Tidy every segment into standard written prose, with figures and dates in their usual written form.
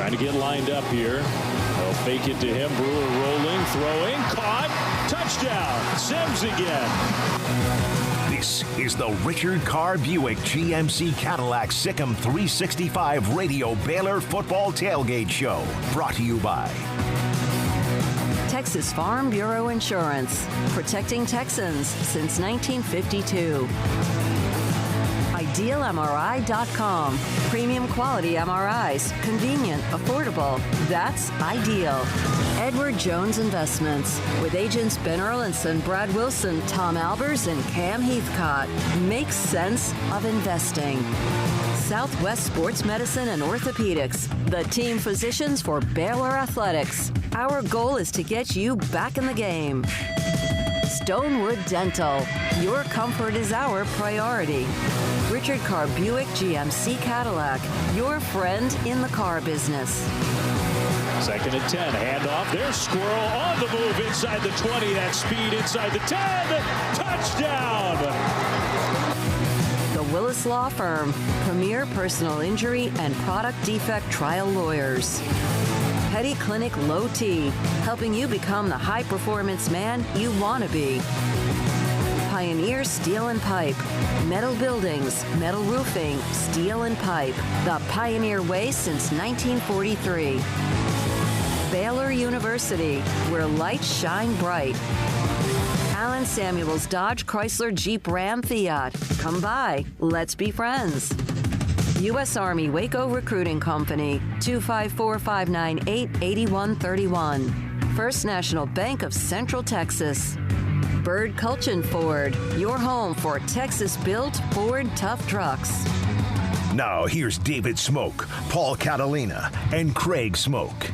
Trying to get lined up here. They'll fake it to him. Brewer rolling, throwing, caught, touchdown. Sims again. This is the Richard Carr Buick GMC Cadillac Sic'Em365 Radio Baylor Football Tailgate Show. Brought to you by Texas Farm Bureau Insurance, protecting Texans since 1952. IdealMRI.com. Premium quality MRIs. Convenient, affordable. That's ideal. Edward Jones Investments. With agents Ben Erlinson, Brad Wilson, Tom Albers, and Cam Heathcott. Makes sense of investing. Southwest Sports Medicine and Orthopedics. The team physicians for Baylor Athletics. Our goal is to get you back in the game. Stonewood Dental. Your comfort is our priority. Richard Carr Buick GMC Cadillac. Your friend in the car business. Second and 10. Handoff. There's Squirrel on the move inside the 20. That speed inside the 10. Touchdown. The Willis Law Firm. Premier personal injury and product defect trial lawyers. Petty Clinic Low T, helping you become the high-performance man you want to be. Pioneer Steel and Pipe. Metal buildings, metal roofing, steel and pipe. The Pioneer way since 1943. Baylor University, where lights shine bright. Allen Samuels Dodge Chrysler Jeep Ram Fiat. Come by, let's be friends. U.S. Army Waco Recruiting Company, 254-598-8131. First National Bank of Central Texas. Bird Culchin Ford, your home for Texas-built Ford tough trucks. Now here's David Smoke, Paul Catalina, and Craig Smoke.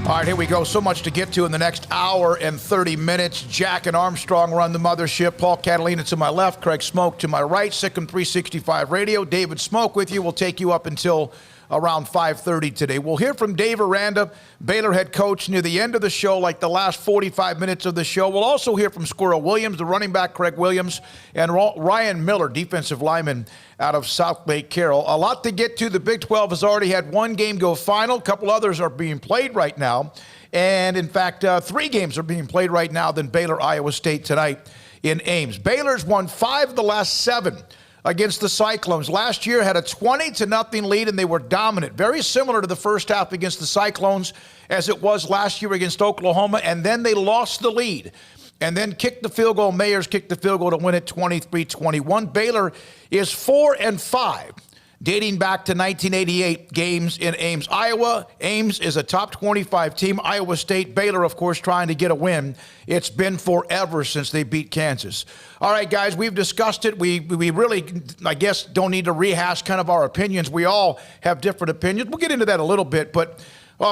All right, here we go. So much to get to in the next hour and 30 minutes. Jack and Armstrong run the mothership. Paul Catalina to my left, Craig Smoke to my right. Sic'Em365 Radio. David Smoke with you. We'll take you up until around 5:30 today. We'll hear from Dave Aranda, Baylor head coach, near the end of the show, like the last 45 minutes of the show. We'll also hear from Squirrel Williams, the running back, Craig Williams, and Ryan Miller, defensive lineman out of South Lake Carroll. A lot to get to. The Big 12 has already had one game go final. A couple others are being played right now. And, in fact, 3 games are being played right now than Baylor, Iowa State tonight in Ames. Baylor's won 5 of the last 7 against the Cyclones. Last year had a 20-0 lead, and they were dominant. Very similar to the first half against the Cyclones as it was last year against Oklahoma, and then they lost the lead and then kicked the field goal. Mayers kicked the field goal to win it 23-21. Baylor is 4-5. Dating back to 1988 games in Ames, Iowa. Ames is a top 25 team. Iowa State, Baylor, of course, trying to get a win. It's been forever since they beat Kansas. All right, guys, we've discussed it. We really, I guess, don't need to rehash kind of our opinions. We all have different opinions. We'll get into that a little bit. But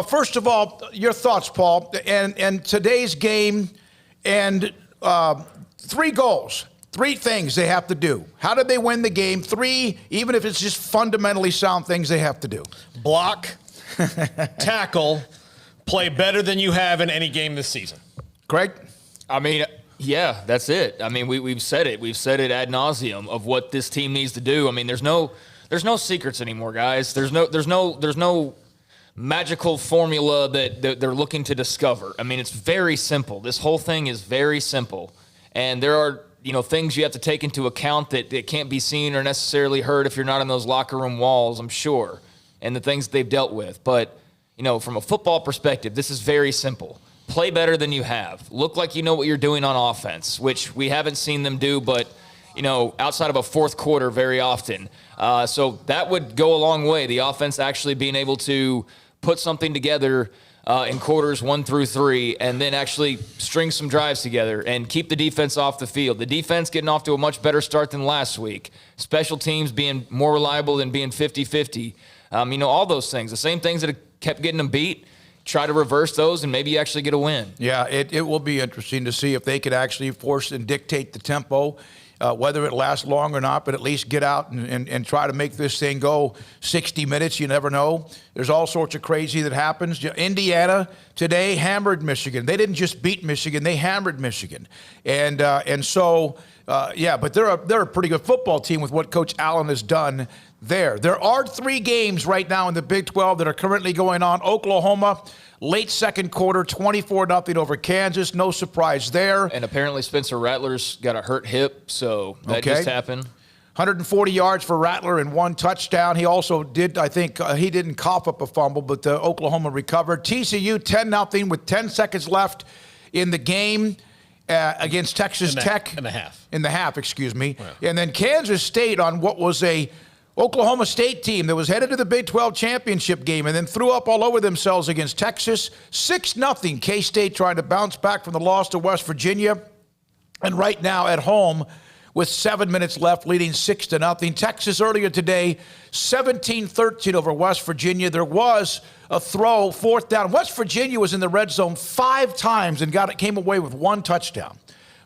first of all, your thoughts, Paul, and today's game and 3 goals. 3 things they have to do. How did they win the game? 3, even if it's just fundamentally sound things they have to do. Block, tackle, play better than you have in any game this season. Craig? I mean, yeah, that's it. I mean, we've said it. We've said it ad nauseum of what this team needs to do. I mean, there's no secrets anymore, guys. There's no magical formula that they're looking to discover. I mean, it's very simple. This whole thing is very simple. And there are things you have to take into account that can't be seen or necessarily heard if you're not in those locker room walls, I'm sure, and the things they've dealt with. But, from a football perspective, this is very simple. Play better than you have. Look like you know what you're doing on offense, which we haven't seen them do, but, outside of a fourth quarter very often. So that would go a long way, the offense actually being able to put something together in quarters 1 through 3, and then actually string some drives together and keep the defense off the field. The defense getting off to a much better start than last week. Special teams being more reliable than being 50-50. All those things. The same things that have kept getting them beat. Try to reverse those and maybe actually get a win. Yeah, it will be interesting to see if they could actually force and dictate the tempo. Whether it lasts long or not, but at least get out and try to make this thing go 60 minutes. You never know. There's all sorts of crazy that happens. Indiana today hammered Michigan. They didn't just beat Michigan. They hammered Michigan. But they're a pretty good football team with what Coach Allen has done there. There are 3 games right now in the Big 12 that are currently going on. Oklahoma, late second quarter, 24-0 over Kansas. No surprise there. And apparently Spencer Rattler's got a hurt hip, so that just happened. 140 yards for Rattler and 1 touchdown. He also did, I think, he didn't cough up a fumble, but Oklahoma recovered. TCU 10-0 with 10 seconds left in the game against Texas Tech. In the half. In the half, excuse me. Yeah. And then Kansas State on what was a Oklahoma State team that was headed to the Big 12 championship game and then threw up all over themselves against Texas. 6-0. K-State trying to bounce back from the loss to West Virginia. And right now at home with 7 minutes left, leading 6-0. Texas earlier today, 17-13 over West Virginia. There was a throw, 4th down. West Virginia was in the red zone 5 times and came away with 1 touchdown.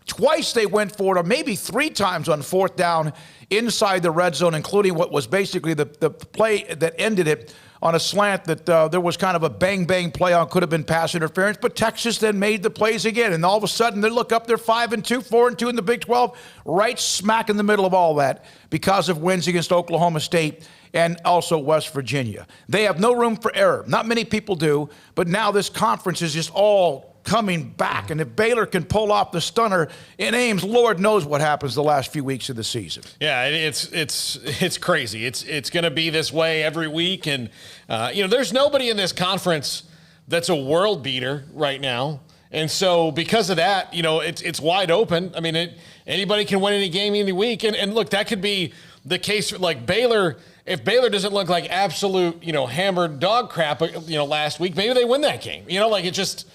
Twice they went for it, or maybe 3 times on 4th down inside the red zone, including what was basically the play that ended it on a slant that there was kind of a bang-bang play on, could have been pass interference, but Texas then made the plays again, and all of a sudden they look up, they're 5-2, 4-2 in the Big 12, right smack in the middle of all that because of wins against Oklahoma State and also West Virginia. They have no room for error. Not many people do, but now this conference is just all coming back, and if Baylor can pull off the stunner in Ames, Lord knows what happens the last few weeks of the season. Yeah, it's crazy. It's going to be this way every week, and there's nobody in this conference that's a world beater right now, and so because of that, it's wide open. I mean, anybody can win any game any week, and look, that could be the case for like Baylor. If Baylor doesn't look like absolute hammered dog crap last week, maybe they win that game. It just.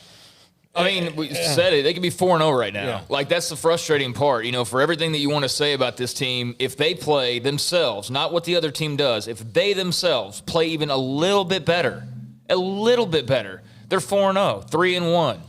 I mean, we said it. They could be 4-0 right now. Yeah. Like, that's the frustrating part. For everything that you want to say about this team, if they play themselves, not what the other team does, if they themselves play even a little bit better, they're 4-0, 3-1.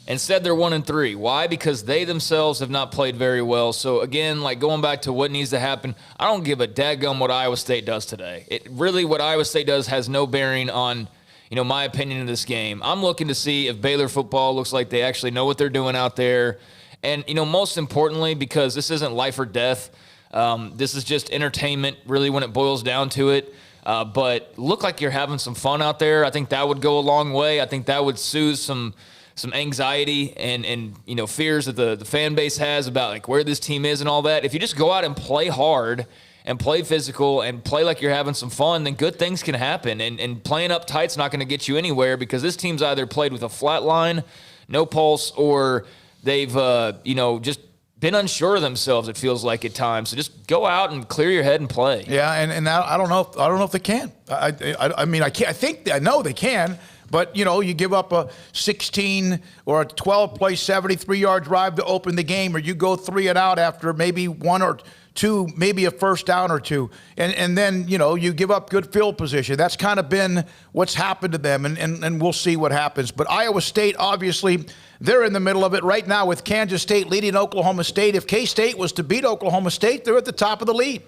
Instead, they're 1-3. Why? Because they themselves have not played very well. So, again, like going back to what needs to happen, I don't give a daggum what Iowa State does today. What Iowa State does has no bearing on my opinion of this game. I'm looking to see if Baylor football looks like they actually know what they're doing out there. And, most importantly, because this isn't life or death, this is just entertainment, really, when it boils down to it. But look like you're having some fun out there. I think that would go a long way. I think that would soothe some anxiety and fears that the fan base has about like where this team is and all that. If you just go out and play hard and play physical and play like you're having some fun, then good things can happen. And playing up tight's not going to get you anywhere because this team's either played with a flat line, no pulse, or they've, just been unsure of themselves, it feels like at times. So just go out and clear your head and play. Yeah, and I don't know if they can. I know they can. But, you give up a 16 or a 12-play 73-yard drive to open the game, or you go 3 and out after maybe 1 or 2, maybe a first down or 2, and then, you give up good field position. That's kind of been what's happened to them, and we'll see what happens. But Iowa State, obviously, they're in the middle of it right now with Kansas State leading Oklahoma State. If K-State was to beat Oklahoma State, they're at the top of the lead,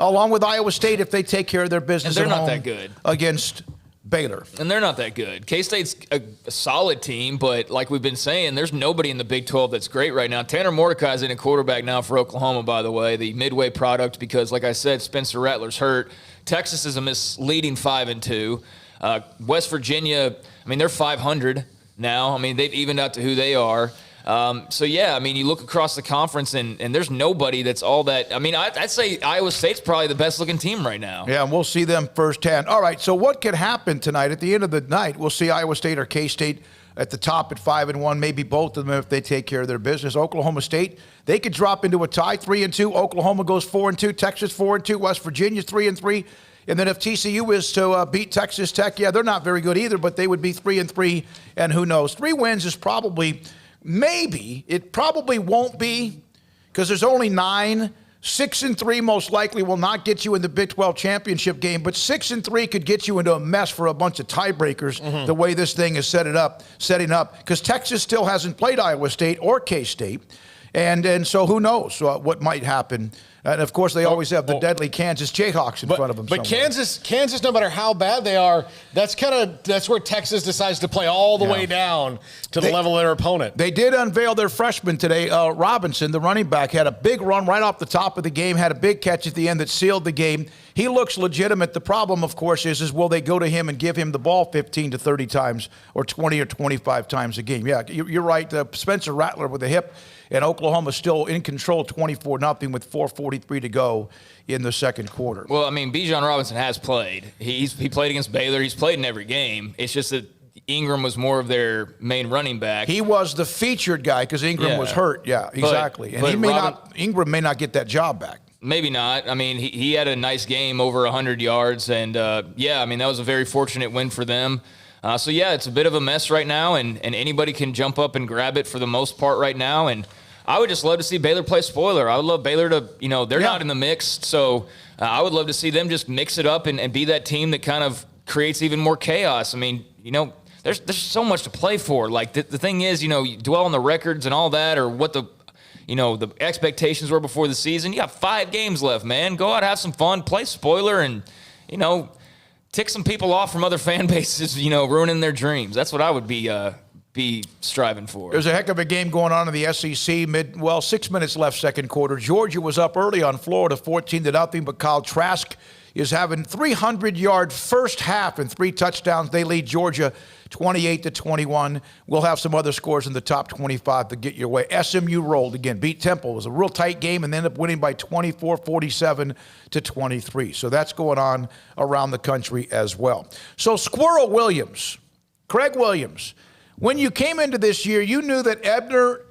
along with Iowa State if they take care of their business and they're at not home that good against Baylor. And they're not that good. K-State's a solid team, but like we've been saying, there's nobody in the Big 12 that's great right now. Tanner Mordecai's in a quarterback now for Oklahoma, by the way, the midway product, because, like I said, Spencer Rattler's hurt. Texas is a misleading 5-2. West Virginia, they're 500 now. They've evened out to who they are. You look across the conference, and there's nobody that's all that. I'd say Iowa State's probably the best-looking team right now. Yeah, and we'll see them firsthand. All right, so what could happen tonight? At the end of the night, we'll see Iowa State or K-State at the top at 5-1, maybe both of them if they take care of their business. Oklahoma State, they could drop into a tie, 3-2. Oklahoma goes 4-2. Texas 4-2. West Virginia 3-3. And then if TCU is to beat Texas Tech, they're not very good either, but they would be 3-3, and who knows? 3 wins is probably... Maybe. It probably won't be because there's only 9. 6-3 most likely will not get you in the Big 12 championship game, but 6-3 could get you into a mess for a bunch of tiebreakers the way this thing is setting up because Texas still hasn't played Iowa State or K-State. And so who knows what might happen And, of course, they always have the deadly Kansas Jayhawks in front of them. But somewhere. Kansas, no matter how bad they are, that's where Texas decides to play all the way down to the level of their opponent. They did unveil their freshman today. Robinson, the running back, had a big run right off the top of the game, had a big catch at the end that sealed the game. He looks legitimate. The problem, of course, is will they go to him and give him the ball 15 to 30 times or 20 or 25 times a game? Yeah, you're right. Spencer Rattler with a hip. And Oklahoma still in control 24-0 with 4:43 to go in the second quarter. Well, I mean, Bijan Robinson has played. He played against Baylor. He's played in every game. It's just that Ingram was more of their main running back. He was the featured guy because Ingram was hurt. Yeah, exactly. And Ingram may not get that job back. Maybe not. I mean, he had a nice game, over 100 yards. And, I mean, that was a very fortunate win for them. It's a bit of a mess right now, and anybody can jump up and grab it for the most part right now. And I would just love to see Baylor play spoiler. I would love Baylor to, they're not in the mix, so I would love to see them just mix it up and be that team that kind of creates even more chaos. I mean, there's so much to play for. Like, the thing is, you dwell on the records and all that, or what the expectations were before the season. You got 5 games left, man. Go out, have some fun, play spoiler, and, tick some people off from other fan bases, ruining their dreams. That's what I would be striving for. There's a heck of a game going on in the SEC. 6 minutes left second quarter. Georgia was up early on Florida 14-0, but Kyle Trask is having 300-yard first half and 3 touchdowns. They lead Georgia 28-21. We'll have some other scores in the top 25 to get your way. SMU rolled again, beat Temple. It was a real tight game and ended up winning by 24-47-23. So that's going on around the country as well. So Squirrel Williams, Craig Williams, when you came into this year, you knew that Ebner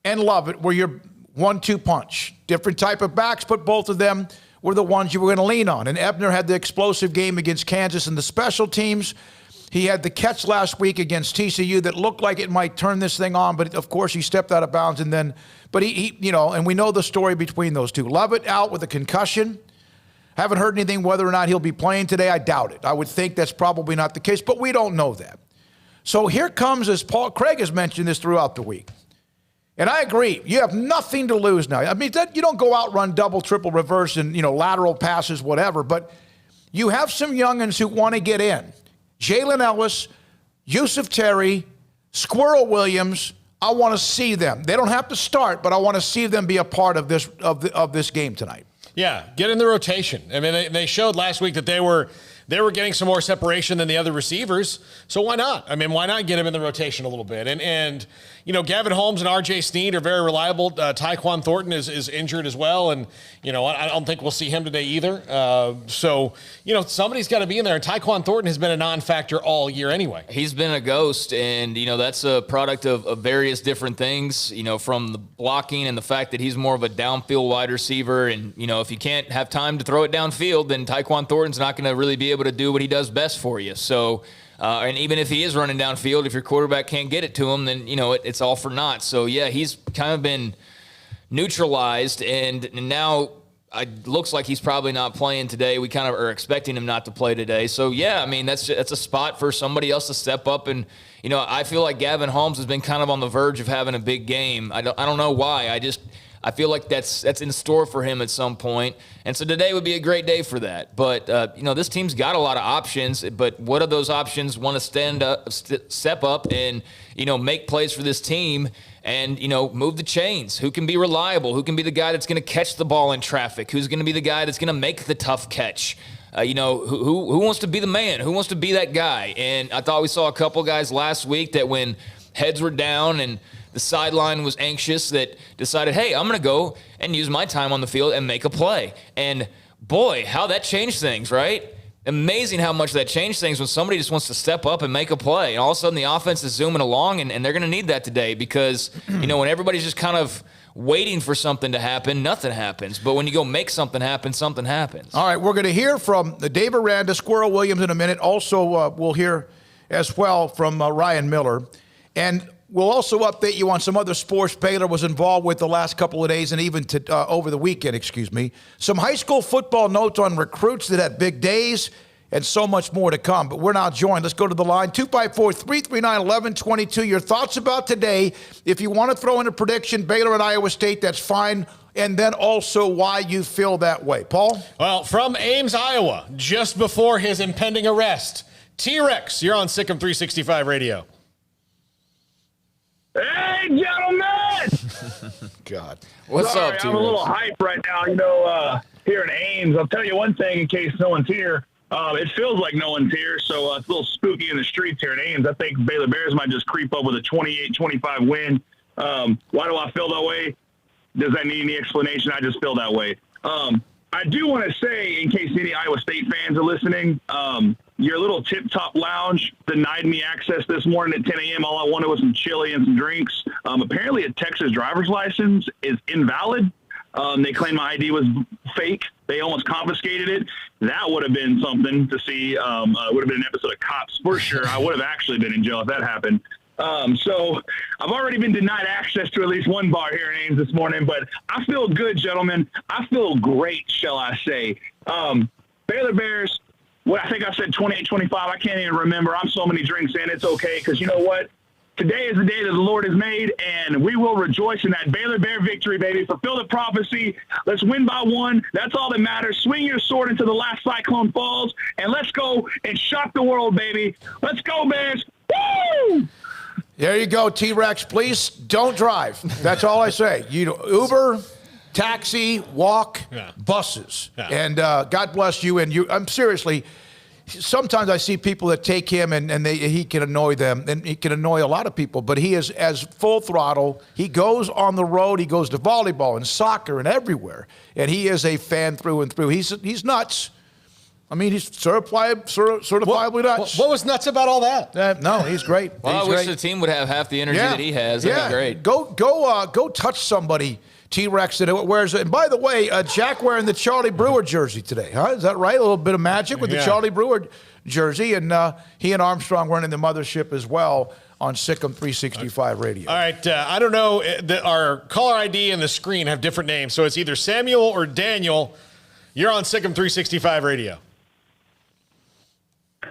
and Lovett were your 1-2 punch. Different type of backs, but both of them were the ones you were going to lean on. And Ebner had the explosive game against Kansas in the special teams. He had the catch last week against TCU that looked like it might turn this thing on, but of course he stepped out of bounds and then, but he and we know the story between those two. Lovett out with a concussion. Haven't heard anything whether or not he'll be playing today. I doubt it. I would think that's probably not the case, but we don't know that. So here comes, as Craig has mentioned this throughout the week, and I agree, you have nothing to lose now. I mean, you don't go out, run double, triple, reverse, and, lateral passes, whatever, but you have some youngins who want to get in. Jalen Ellis, Yusuf Terry, Squirrel Williams, I want to see them. They don't have to start, but I want to see them be a part of this game tonight. Yeah, get in the rotation. I mean, they showed last week that they were getting some more separation than the other receivers, so why not? I mean, why not get him in the rotation a little bit? And Gavin Holmes and R.J. Snead are very reliable. Tyquan Thornton is injured as well, and, I don't think we'll see him today either. Somebody's got to be in there, and Tyquan Thornton has been a non-factor all year anyway. He's been a ghost, and, that's a product of various different things, from the blocking and the fact that he's more of a downfield wide receiver, and, if you can't have time to throw it downfield, then Tyquan Thornton's not going to really be able to do what he does best for you. So, and even if he is running downfield, if your quarterback can't get it to him, then, it's all for naught. So, yeah, he's kind of been neutralized, and now it looks like he's probably not playing today. We kind of are expecting him not to play today. So, yeah, I mean, that's a spot for somebody else to step up. And, I feel like Gavin Holmes has been kind of on the verge of having a big game. I don't know why. I feel like that's in store for him at some point. And so today would be a great day for that. But, this team's got a lot of options. But what of those options want to step up and, make plays for this team and, move the chains? Who can be reliable? Who can be the guy that's going to catch the ball in traffic? Who's going to be the guy that's going to make the tough catch? Who wants to be the man? Who wants to be that guy? And I thought we saw a couple guys last week that when heads were down and the sideline was anxious, that decided, hey, I'm going to go and use my time on the field and make a play. And boy, how that changed things, right? Amazing how much that changed things when somebody just wants to step up and make a play. And all of a sudden the offense is zooming along, and they're going to need that today because, when everybody's just kind of waiting for something to happen, nothing happens. But when you go make something happen, something happens. All right, we're going to hear from Dave Aranda, Squirrel Williams in a minute. Also, we'll hear as well from Ryan Miller. And we'll also update you on some other sports Baylor was involved with the last couple of days and even over the weekend, Some high school football notes on recruits that had big days and so much more to come. But we're now joined. Let's go to the line. 254-339-1122. Your thoughts about today. If you want to throw in a prediction, Baylor at Iowa State, that's fine. And then also why you feel that way. Paul? Well, from Ames, Iowa, just before his impending arrest, T-Rex, you're on Sic'Em365 Radio. Hey, gentlemen! God. What's Sorry, up, I'm a little hype right now, here in Ames. I'll tell you one thing in case no one's here. It feels like no one's here, so it's a little spooky in the streets here in Ames. I think Baylor Bears might just creep up with a 28-25 win. Why do I feel that way? Does that need any explanation? I just feel that way. I do want to say, in case any Iowa State fans are listening, your little tip-top lounge denied me access this morning at 10 a.m. All I wanted was some chili and some drinks. Apparently a Texas driver's license is invalid. They claim my ID was fake. They almost confiscated it. That would have been something to see. It would have been an episode of Cops for sure. I would have actually been in jail if that happened. So I've already been denied access to at least one bar here in Ames this morning, but I feel good, gentlemen. I feel great, shall I say. Baylor Bears, I think I said 28-25. I can't even remember. I'm so many drinks in. It's okay, because you know what? Today is the day that the Lord has made, and we will rejoice in that Baylor Bear victory, baby. Fulfill the prophecy. Let's win by one. That's all that matters. Swing your sword into the last Cyclone Falls, and let's go and shock the world, baby. Let's go, Bears. Woo! There you go, T-Rex. Please don't drive. That's all I say. Uber, taxi, walk, buses. Yeah. And God bless you. And I'm seriously, sometimes I see people that take him and he can annoy them, and he can annoy a lot of people, but he is as full throttle. He goes on the road. He goes to volleyball and soccer and everywhere. And he is a fan through and through. He's nuts. I mean, he's certifiably nuts. What was nuts about all that? No, he's great. Well, he's I wish great. the team would have half the energy that he has. That'd be great. Go touch somebody, T-Rex, that wears it. And by the way, Jack wearing the Charlie Brewer jersey today, huh? Is that right? A little bit of magic with the Charlie Brewer jersey. And he and Armstrong running the mothership as well on Sic'Em365 Radio. All right, I don't know. Our caller ID and the screen have different names, so it's either Samuel or Daniel. You're on Sic'Em365 Radio.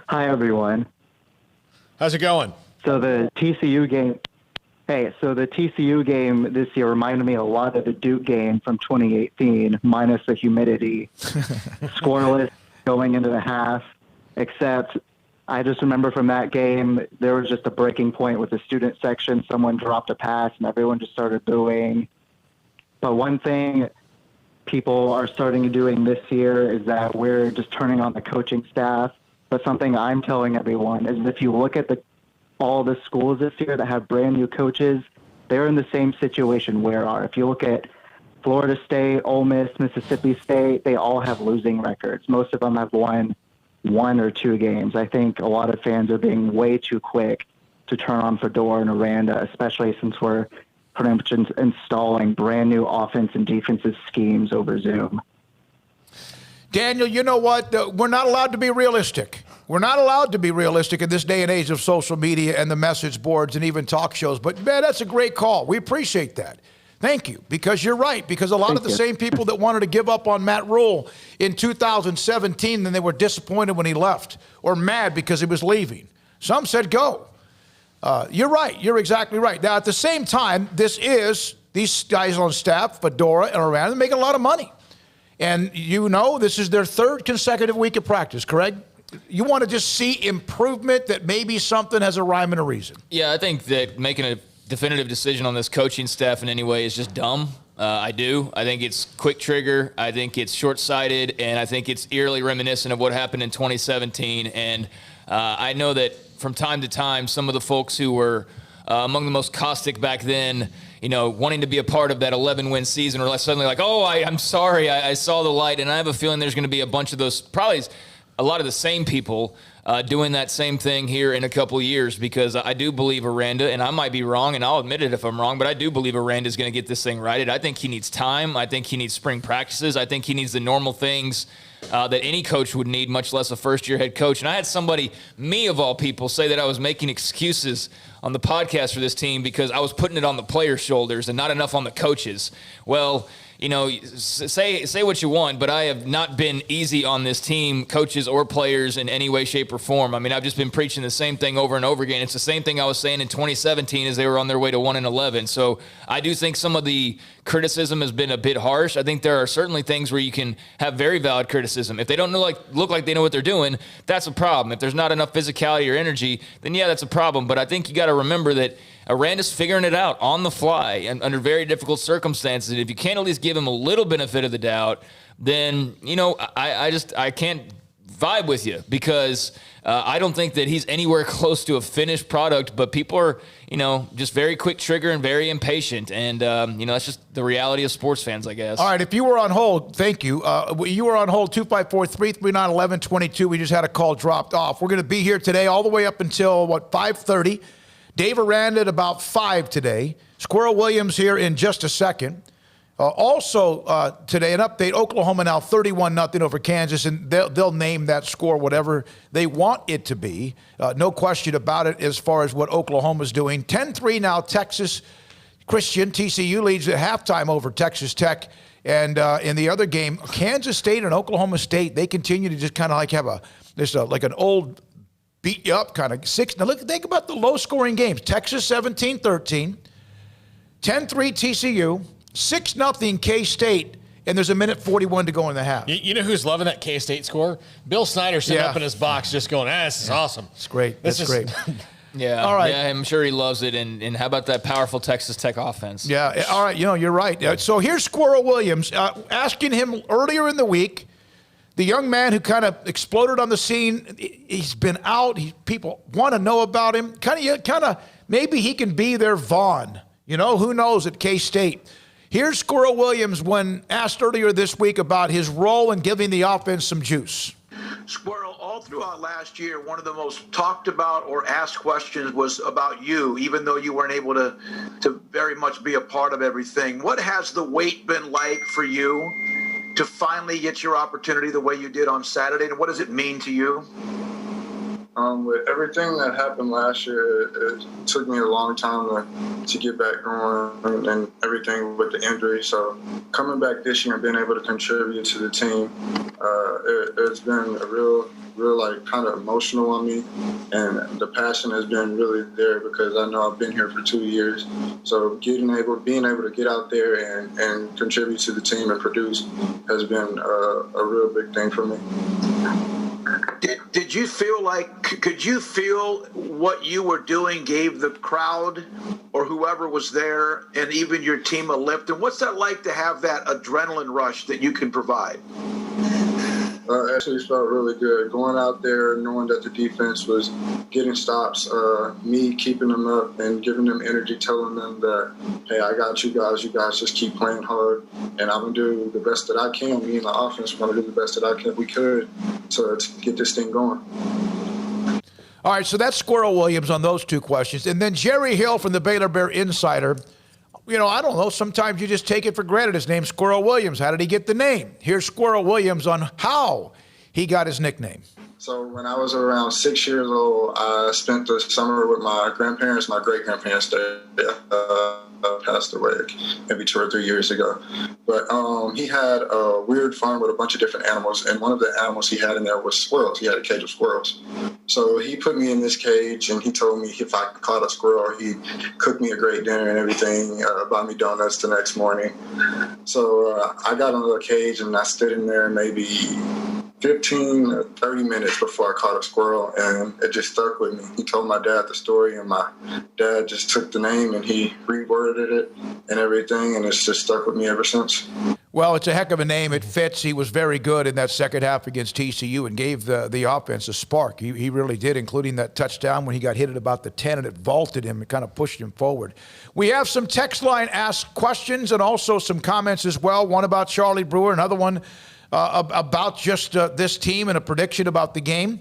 Hi, everyone. How's it going? So the TCU game this year reminded me a lot of the Duke game from 2018, minus the humidity. Scoreless going into the half, except I just remember from that game, there was just a breaking point with the student section. Someone dropped a pass, and everyone just started booing. But one thing people are starting to doing this year is that we're just turning on the coaching staff. But something I'm telling everyone is if you look at all the schools this year that have brand new coaches, they're in the same situation we are. If you look at Florida State, Ole Miss, Mississippi State, they all have losing records. Most of them have won 1 or 2 games. I think a lot of fans are being way too quick to turn on Fedora and Aranda, especially since we're pretty much installing brand new offense and defensive schemes over Zoom. Daniel, you know what? We're not allowed to be realistic. We're not allowed to be realistic in this day and age of social media and the message boards and even talk shows. But, man, that's a great call. We appreciate that. Thank you, because you're right. Because a lot of the same people that wanted to give up on Matt Rule in 2017, then they were disappointed when he left or mad because he was leaving. Some said go. You're right. You're exactly right. Now, at the same time, these guys on staff, Fedora and Aranda, they're making a lot of money. And this is their 3rd consecutive week of practice, correct? You want to just see improvement, that maybe something has a rhyme and a reason. Yeah, I think that making a definitive decision on this coaching staff in any way is just dumb. I do. I think it's quick trigger. I think it's short-sighted, and I think it's eerily reminiscent of what happened in 2017. And I know that from time to time, some of the folks who were among the most caustic back then, wanting to be a part of that 11-win season, or suddenly like, I'm sorry, I saw the light. And I have a feeling there's going to be a bunch of those, probably a lot of the same people doing that same thing here in a couple of years, because I do believe Aranda, and I might be wrong, and I'll admit it if I'm wrong, but I do believe Aranda is going to get this thing righted. I think he needs time. I think he needs spring practices. I think he needs the normal things that any coach would need, much less a first-year head coach. And I had somebody, me of all people, say that I was making excuses on the podcast for this team because I was putting it on the players' shoulders and not enough on the coaches. Well, you know, say what you want, but I have not been easy on this team, coaches or players, in any way, shape, or form. I mean, I've just been preaching the same thing over and over again. It's the same thing I was saying in 2017 as they were on their way to 1-11. So I do think some of the criticism has been a bit harsh. I think there are certainly things where you can have very valid criticism. If they don't look like they know what they're doing, that's a problem. If there's not enough physicality or energy, then yeah, that's a problem. But I think you got to remember that Aranda's figuring it out on the fly and under very difficult circumstances. And if you can't at least give him a little benefit of the doubt, then, you know, I can't vibe with you, because I don't think that he's anywhere close to a finished product, but people are, you know, just very quick trigger and very impatient. And, you know, that's just the reality of sports fans, I guess. All right, if you were on hold, thank you. You were on hold, 254-339-1122. We just had a call dropped off. We're going to be here today all the way up until, 5:30. Dave Aranda at about 5 today. Squirrel Williams here in just a second. Also today, an update, Oklahoma now 31-0 over Kansas, and they'll name that score whatever they want it to be. No question about it as far as what Oklahoma's doing. 10-3 now, Texas Christian. TCU leads at halftime over Texas Tech. And in the other game, Kansas State and Oklahoma State, they continue to just kind of like have like an old beat you up kind of six. Now think about the low-scoring games. Texas 17-13, 10-3 TCU, 6-0 K-State, and there's 1:41 to go in the half. You know who's loving that K-State score? Bill Snyder sitting up in his box just going, this is awesome. It's great. That's great. Yeah, all right. Yeah, I'm sure he loves it. And how about that powerful Texas Tech offense? Yeah, all right. You know, you're right. So here's Squirrel Williams, asking him earlier in the week, the young man who kind of exploded on the scene. He's been out. People want to know about him. Kind of, maybe he can be their Vaughn. You know, who knows at K-State. Here's Squirrel Williams when asked earlier this week about his role in giving the offense some juice. Squirrel, all throughout last year, one of the most talked about or asked questions was about you, even though you weren't able to very much be a part of everything. What has the wait been like for you to finally get your opportunity the way you did on Saturday, and what does it mean to you? With everything that happened last year, it took me a long time to get back going and everything with the injury. So coming back this year and being able to contribute to the team, it's been a real like kind of emotional on me, and the passion has been really there because I know I've been here for 2 years. So being able to get out there and contribute to the team and produce has been a real big thing for me. Did you feel like, could you feel what you were doing gave the crowd or whoever was there and even your team a lift? And what's that like to have that adrenaline rush that you can provide? Actually felt really good. Going out there, knowing that the defense was getting stops, me keeping them up and giving them energy, telling them that, hey, I got you guys. You guys just keep playing hard, and I'm going to do the best that I can. Me and the offense are going to do the best that we could to get this thing going. All right, so that's Squirrel Williams on those two questions. And then Jerry Hill from the Baylor Bear Insider. You know, I don't know. Sometimes you just take it for granted. His name's Squirrel Williams. How did he get the name? Here's Squirrel Williams on how he got his nickname. So when I was around 6 years old, I spent the summer with my grandparents. My great-grandparents passed away maybe 2 or 3 years ago. But he had a weird farm with a bunch of different animals, and one of the animals he had in there was squirrels. He had a cage of squirrels. So he put me in this cage, and he told me if I caught a squirrel, he'd cook me a great dinner and everything, buy me donuts the next morning. So I got in the cage, and I stood in there maybe 15 or 30 minutes before I caught a squirrel, and it just stuck with me. He told my dad the story, and my dad just took the name and he reworded it and everything, and it's just stuck with me ever since. Well, it's a heck of a name. It fits. He was very good in that second half against TCU and gave the offense a spark. He really did, including that touchdown when he got hit at about the 10 and it vaulted him. It kind of pushed him forward. We have some text line asked questions and also some comments as well. One about Charlie Brewer, another one about just this team and a prediction about the game.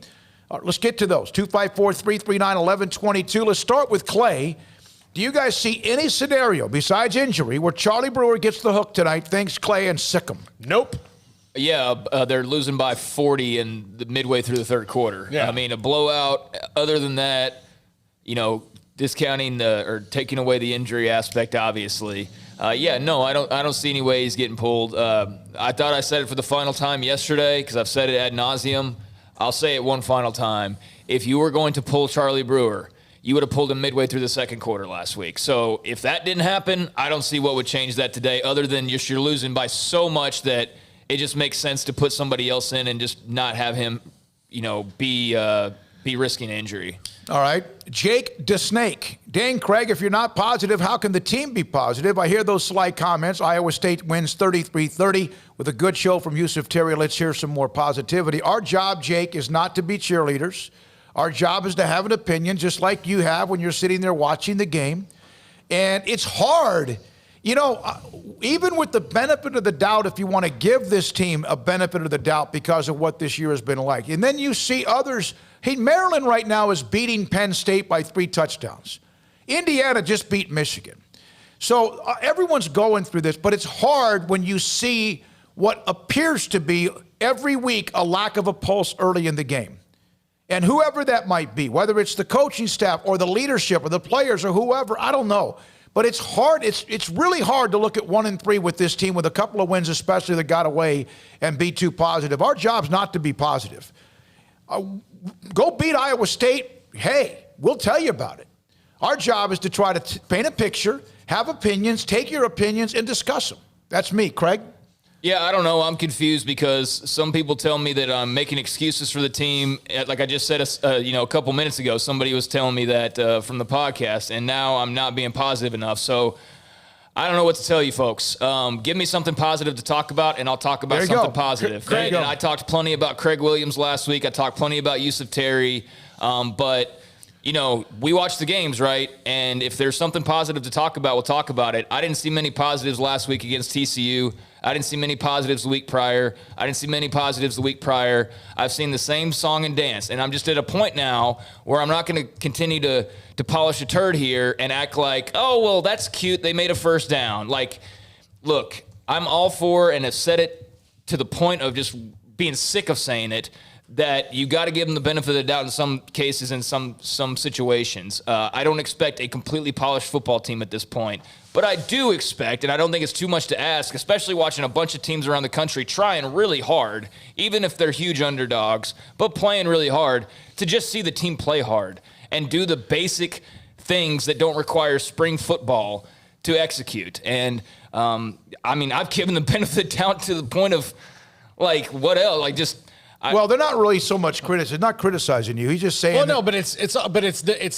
All right, let's get to those. 254-339-1122. Let's start with Clay. Do you guys see any scenario besides injury where Charlie Brewer gets the hook tonight? Thanks, Clay and Sic'Em. Nope. Yeah, they're losing by 40 in the midway through the third quarter. Yeah. I mean, a blowout. Other than that, discounting or taking away the injury aspect, obviously. I don't see any way he's getting pulled. I thought I said it for the final time yesterday because I've said it ad nauseum. I'll say it one final time. If you were going to pull Charlie Brewer, you would have pulled him midway through the second quarter last week. So if that didn't happen, I don't see what would change that today other than you're losing by so much that it just makes sense to put somebody else in and just not have him, be risking injury. All right. Jake DeSnake. Dang, Craig, if you're not positive, how can the team be positive? I hear those sly comments. Iowa State wins 33-30 with a good show from Yusuf Terry. Let's hear some more positivity. Our job, Jake, is not to be cheerleaders. Our job is to have an opinion, just like you have when you're sitting there watching the game. And it's hard. Even with the benefit of the doubt, if you want to give this team a benefit of the doubt because of what this year has been like. And then you see others. Hey, Maryland right now is beating Penn State by 3 touchdowns. Indiana just beat Michigan. So everyone's going through this, but it's hard when you see what appears to be every week a lack of a pulse early in the game. And whoever that might be, whether it's the coaching staff or the leadership or the players or whoever, I don't know. But it's hard. It's really hard to look at 1-3 with this team with a couple of wins, especially that got away, and be too positive. Our job's not to be positive. Go beat Iowa State. Hey, we'll tell you about it. Our job is to try to paint a picture, have opinions, take your opinions, and discuss them. That's me, Craig. Yeah, I don't know. I'm confused because some people tell me that I'm making excuses for the team. Like I just said, a couple minutes ago, somebody was telling me that from the podcast, and now I'm not being positive enough. So I don't know what to tell you folks. Give me something positive to talk about, and I'll talk about something positive. And I talked plenty about Craig Williams last week. I talked plenty about Yusuf Terry. But we watch the games, right? And if there's something positive to talk about, we'll talk about it. I didn't see many positives last week against TCU. I didn't see many positives the week prior. I didn't see many positives the week prior. I've seen the same song and dance. And I'm just at a point now where I'm not going to continue to polish a turd here and act like, oh, well, that's cute. They made a first down. Like, look, I'm all for, and have said it to the point of just being sick of saying it, that you got to give them the benefit of the doubt in some cases, in some situations. I don't expect a completely polished football team at this point. But I do expect, and I don't think it's too much to ask, especially watching a bunch of teams around the country trying really hard, even if they're huge underdogs, but playing really hard, to just see the team play hard and do the basic things that don't require spring football to execute. And, I've given the benefit of the doubt to the point of, like, what else? Like, just... Well, they're not really so much not criticizing you. He's just saying. Well, no, but it's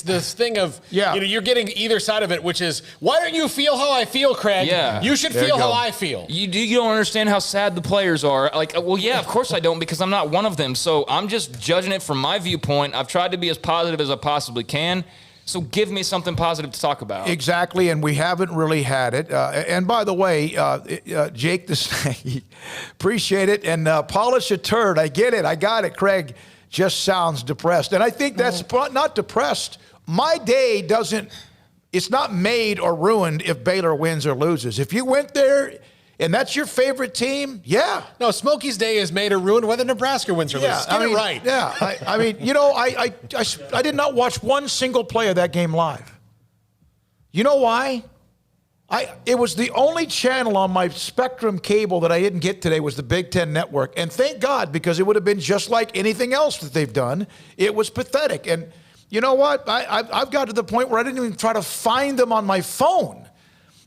this thing of you're getting either side of it, which is, why don't you feel how I feel, Craig? Yeah, you should feel how I feel. You don't understand how sad the players are. Like, well, yeah, of course I don't, because I'm not one of them. So I'm just judging it from my viewpoint. I've tried to be as positive as I possibly can. So give me something positive to talk about. Exactly, and we haven't really had it. And by the way, Jake, appreciate it. And polish a turd. I get it. I got it. Craig just sounds depressed. And I think that's not depressed. My day it's not made or ruined if Baylor wins or loses. If you went there and that's your favorite team, yeah. No, Smokey's day is made or ruined whether Nebraska wins or loses. Get it right. Yeah, I did not watch one single play of that game live. You know why? It was the only channel on my Spectrum cable that I didn't get today was the Big Ten Network. And thank God, because it would have been just like anything else that they've done. It was pathetic. And you know what? I've got to the point where I didn't even try to find them on my phone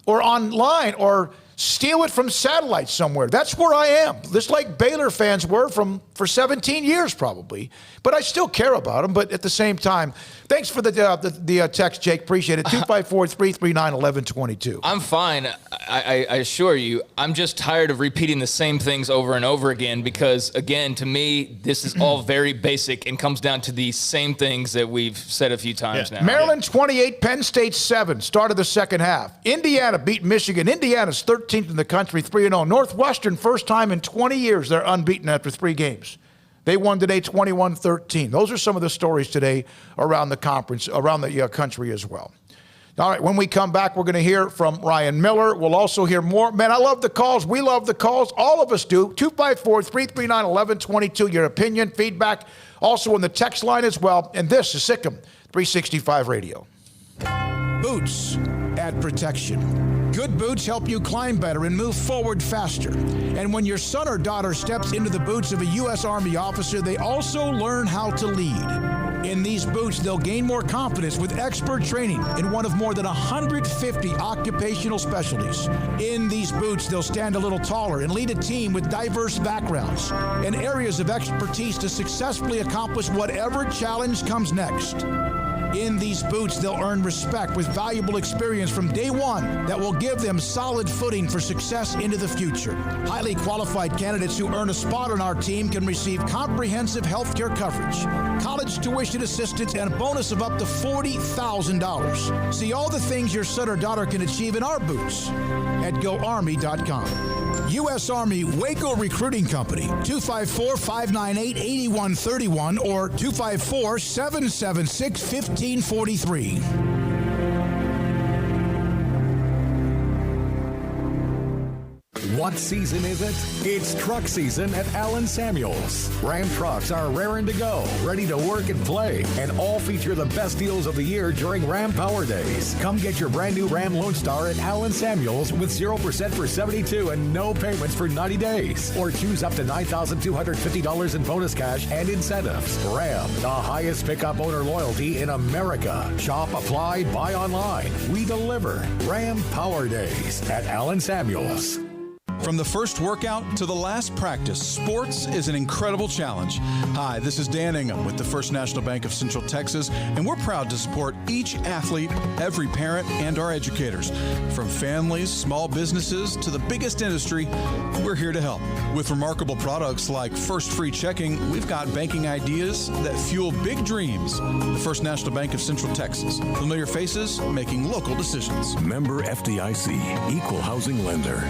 or online or steal it from satellite somewhere. That's where I am. Just like Baylor fans were for 17 years probably. But I still care about them. But at the same time, thanks for the text, Jake. Appreciate it. 254-339-1122. I'm fine. I assure you. I'm just tired of repeating the same things over and over again because, again, to me, this is all very basic and comes down to the same things that we've said a few times now. Maryland 28, Penn State 7. Start of the second half. Indiana beat Michigan. Indiana's 13th in the country, 3-0. Northwestern, first time in 20 years, they're unbeaten after 3 games. They won today 21-13. Those are some of the stories today around the conference, around the country as well. All right, when we come back, we're going to hear from Ryan Miller. We'll also hear more. Man, I love the calls. We love the calls. All of us do. 254-339-1122. Your opinion, feedback, also on the text line as well. And this is Sic'Em365 Radio. Boots add protection. Good boots help you climb better and move forward faster. And when your son or daughter steps into the boots of a U.S. Army officer, they also learn how to lead. In these boots, they'll gain more confidence with expert training in one of more than 150 occupational specialties. In these boots, they'll stand a little taller and lead a team with diverse backgrounds and areas of expertise to successfully accomplish whatever challenge comes next. In these boots, they'll earn respect with valuable experience from day one that will give them solid footing for success into the future. Highly qualified candidates who earn a spot on our team can receive comprehensive health care coverage, college tuition assistance, and a bonus of up to $40,000. See all the things your son or daughter can achieve in our boots at GoArmy.com. U.S. Army Waco Recruiting Company, 254-598-8131 or 254-776-1543. What season is it? It's truck season at Allen Samuels. Ram trucks are raring to go, ready to work and play, and all feature the best deals of the year during Ram Power Days. Come get your brand new Ram Lone Star at Allen Samuels with 0% for 72 and no payments for 90 days. Or choose up to $9,250 in bonus cash and incentives. Ram, the highest pickup owner loyalty in America. Shop, apply, buy online. We deliver. Ram Power Days at Allen Samuels. From the first workout to the last practice, sports is an incredible challenge. Hi, this is Dan Ingham with the First National Bank of Central Texas, and we're proud to support each athlete, every parent, and our educators. From families, small businesses, to the biggest industry, we're here to help. With remarkable products like First Free Checking, we've got banking ideas that fuel big dreams. The First National Bank of Central Texas. Familiar faces making local decisions. Member FDIC, Equal Housing Lender.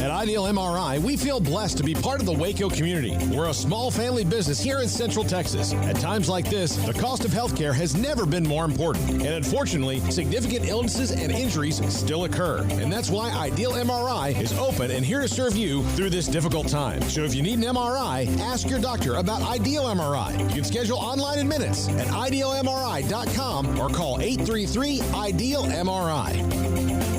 At Ideal MRI, we feel blessed to be part of the Waco community. We're a small family business here in Central Texas. At times like this, the cost of healthcare has never been more important. And unfortunately, significant illnesses and injuries still occur. And that's why Ideal MRI is open and here to serve you through this difficult time. So if you need an MRI, ask your doctor about Ideal MRI. You can schedule online in minutes at idealmri.com or call 833-IDEAL-MRI.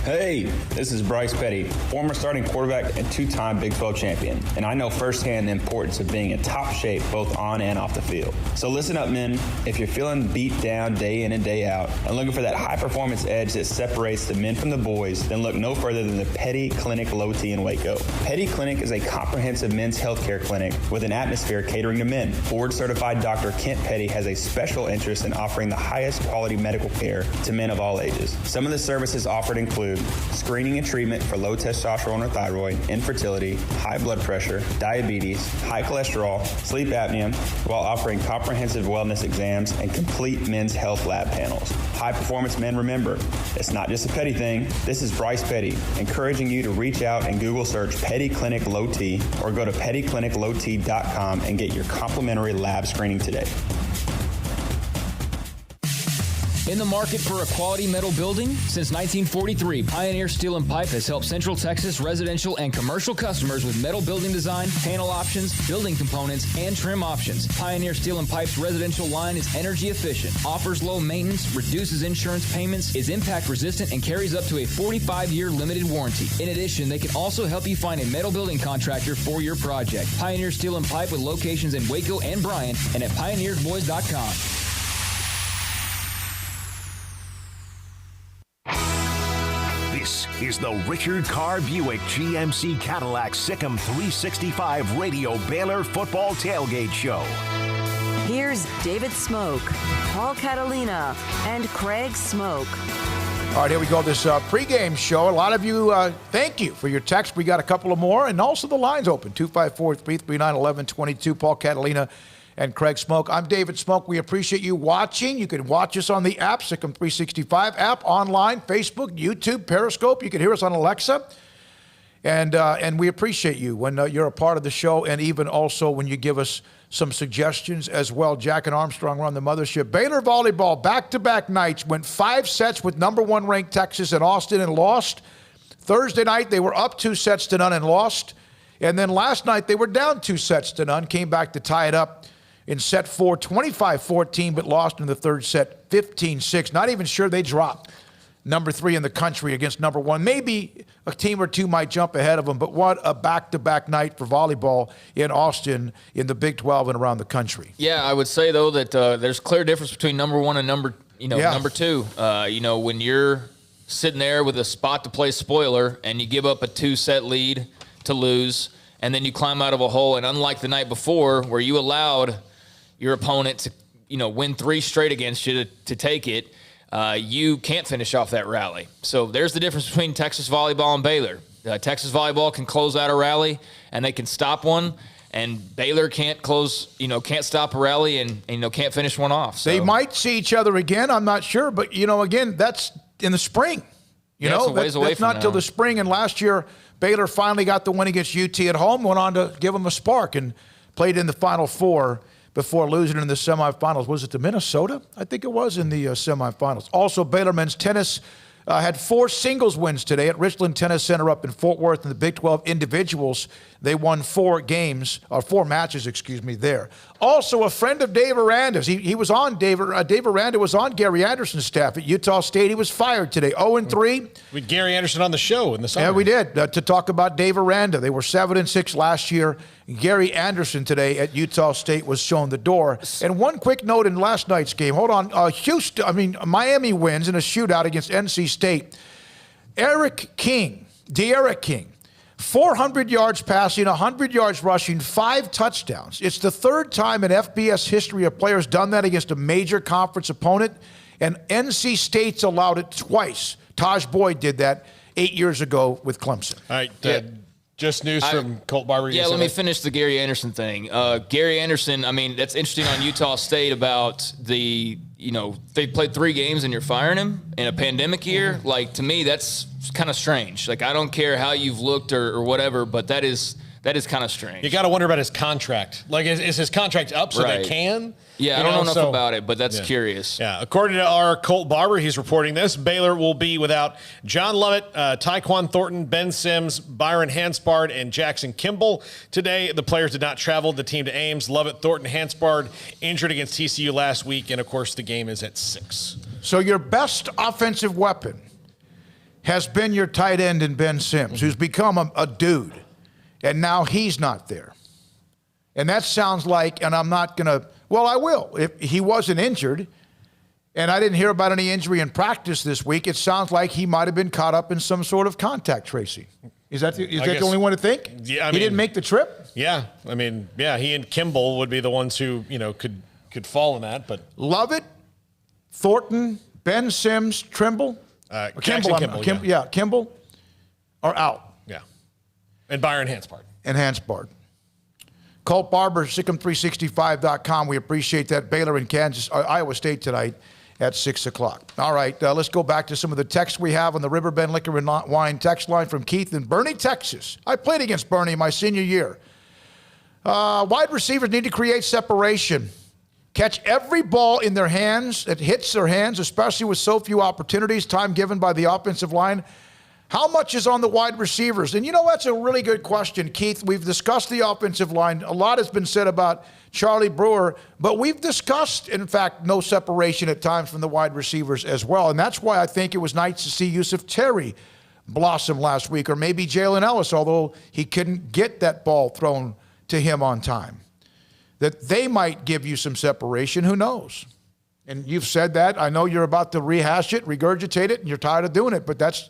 Hey, this is Bryce Petty, former starting quarterback and two-time Big 12 champion, and I know firsthand the importance of being in top shape both on and off the field. So listen up, men. If you're feeling beat down day in and day out and looking for that high-performance edge that separates the men from the boys, then look no further than the Petty Clinic Low T in Waco. Petty Clinic is a comprehensive men's healthcare clinic with an atmosphere catering to men. Board-certified Dr. Kent Petty has a special interest in offering the highest quality medical care to men of all ages. Some of the services offered include screening and treatment for low testosterone or thyroid, infertility, high blood pressure, diabetes, high cholesterol, sleep apnea, while offering comprehensive wellness exams and complete men's health lab panels. High performance men, remember, it's not just a Petty thing. This is Bryce Petty, encouraging you to reach out and Google search Petty Clinic Low T or go to pettycliniclowt.com and get your complimentary lab screening today. In the market for a quality metal building? Since 1943, Pioneer Steel & Pipe has helped Central Texas residential and commercial customers with metal building design, panel options, building components, and trim options. Pioneer Steel & Pipe's residential line is energy efficient, offers low maintenance, reduces insurance payments, is impact resistant, and carries up to a 45-year limited warranty. In addition, they can also help you find a metal building contractor for your project. Pioneer Steel & Pipe with locations in Waco and Bryan and at pioneersboys.com. This is the Richard Carr Buick GMC Cadillac Sic'Em365 Radio Baylor Football Tailgate Show. Here's David Smoke, Paul Catalina, and Craig Smoke. All right, here we go. This pregame show. A lot of you, thank you for your text. We got a couple of more, and also the lines open, 254-339-1122. Paul Catalina and Craig Smoke. I'm David Smoke. We appreciate you watching. You can watch us on the app, Sic'Em365 app, online, Facebook, YouTube, Periscope. You can hear us on Alexa. And we appreciate you when you're a part of the show, and even also when you give us some suggestions as well. Jack and Armstrong run the mothership. Baylor volleyball, back-to-back nights, went 5 sets with number 1 ranked Texas and Austin and lost. Thursday night, they were up 2 sets to none and lost. And then last night, they were down 2 sets to none, came back to tie it up in set 4, 25-14, but lost in the third set, 15-6. Not even sure they dropped number 3 in the country against number 1. Maybe a team or two might jump ahead of them, but what a back-to-back night for volleyball in Austin, in the Big 12 and around the country. Yeah, I would say, though, that there's clear difference between number 1 and number 2. When you're sitting there with a spot to play spoiler and you give up a 2-set lead to lose, and then you climb out of a hole, and unlike the night before where you allowed your opponent to win 3 straight against you to take it, you can't finish off that rally. So there's the difference between Texas volleyball and Baylor. Texas volleyball can close out a rally and they can stop one, and Baylor can't stop a rally and can't finish one off. So. They might see each other again. I'm not sure, but again, that's in the spring. That's not till the spring. And last year, Baylor finally got the win against UT at home, went on to give them a spark, and played in the Final Four before losing in the semifinals. Was it to Minnesota? I think it was in the semifinals. Also, Baylor men's tennis had 4 singles wins today at Richland Tennis Center up in Fort Worth. In the Big 12 individuals, they won 4 matches there. Also, a friend of Dave Aranda's. He was on Dave Aranda was on Gary Anderson's staff at Utah State. He was fired today, 0-3. We had Gary Anderson on the show in the summer. Yeah, we did, to talk about Dave Aranda. They were 7-6 last year. Gary Anderson today at Utah State was shown the door. And one quick note in last night's game. Hold on. Miami wins in a shootout against NC State. De'Aaron King, 400 yards passing, 100 yards rushing, 5 touchdowns. It's the 3rd time in FBS history a player's done that against a major conference opponent, and NC State's allowed it twice. Taj Boyd did that 8 years ago with Clemson. All right. Just news from Colt Barber. Yeah, let me finish the Gary Anderson thing. Gary Anderson, that's interesting on Utah State about they played 3 games and you're firing him in a pandemic year. Like, to me, that's kind of strange. Like, I don't care how you've looked or whatever, but that is kind of strange. You got to wonder about his contract. Like, is his contract up so they can? Yeah, I don't know enough about it, but that's curious. Yeah, according to our Colt Barber, he's reporting this. Baylor will be without John Lovett, Tyquan Thornton, Ben Sims, Byron Hanspard, and Jackson Kimball. Today, the players did not travel the team to Ames. Lovett, Thornton, Hanspard injured against TCU last week, and, of course, the game is at 6. So your best offensive weapon has been your tight end in Ben Sims, who's become a dude, and now he's not there. And that sounds like, and I'm not going to, well, I will. If he wasn't injured, and I didn't hear about any injury in practice this week, it sounds like he might have been caught up in some sort of contact tracing. Is that the only one to think? Yeah, he didn't make the trip? Yeah, he and Kimball would be the ones who, could fall in that. But Lovett, Thornton, Ben Sims, Kimball are out. Yeah. And Byron Hanspard. Colt Barber, Sic'Em365.com. We appreciate that. Baylor and Iowa State tonight at 6 o'clock. All right, let's go back to some of the texts we have on the Riverbend Liquor and Wine text line from Keith in Bernie, Texas. I played against Bernie my senior year. Wide receivers need to create separation. Catch every ball in their hands that hits their hands, especially with so few opportunities, time given by the offensive line. How much is on the wide receivers? And that's a really good question, Keith. We've discussed the offensive line. A lot has been said about Charlie Brewer, but we've discussed, in fact, no separation at times from the wide receivers as well. And that's why I think it was nice to see Yusuf Terry blossom last week, or maybe Jalen Ellis, although he couldn't get that ball thrown to him on time. That they might give you some separation, who knows? And you've said that. I know you're about to rehash it, regurgitate it, and you're tired of doing it, but that's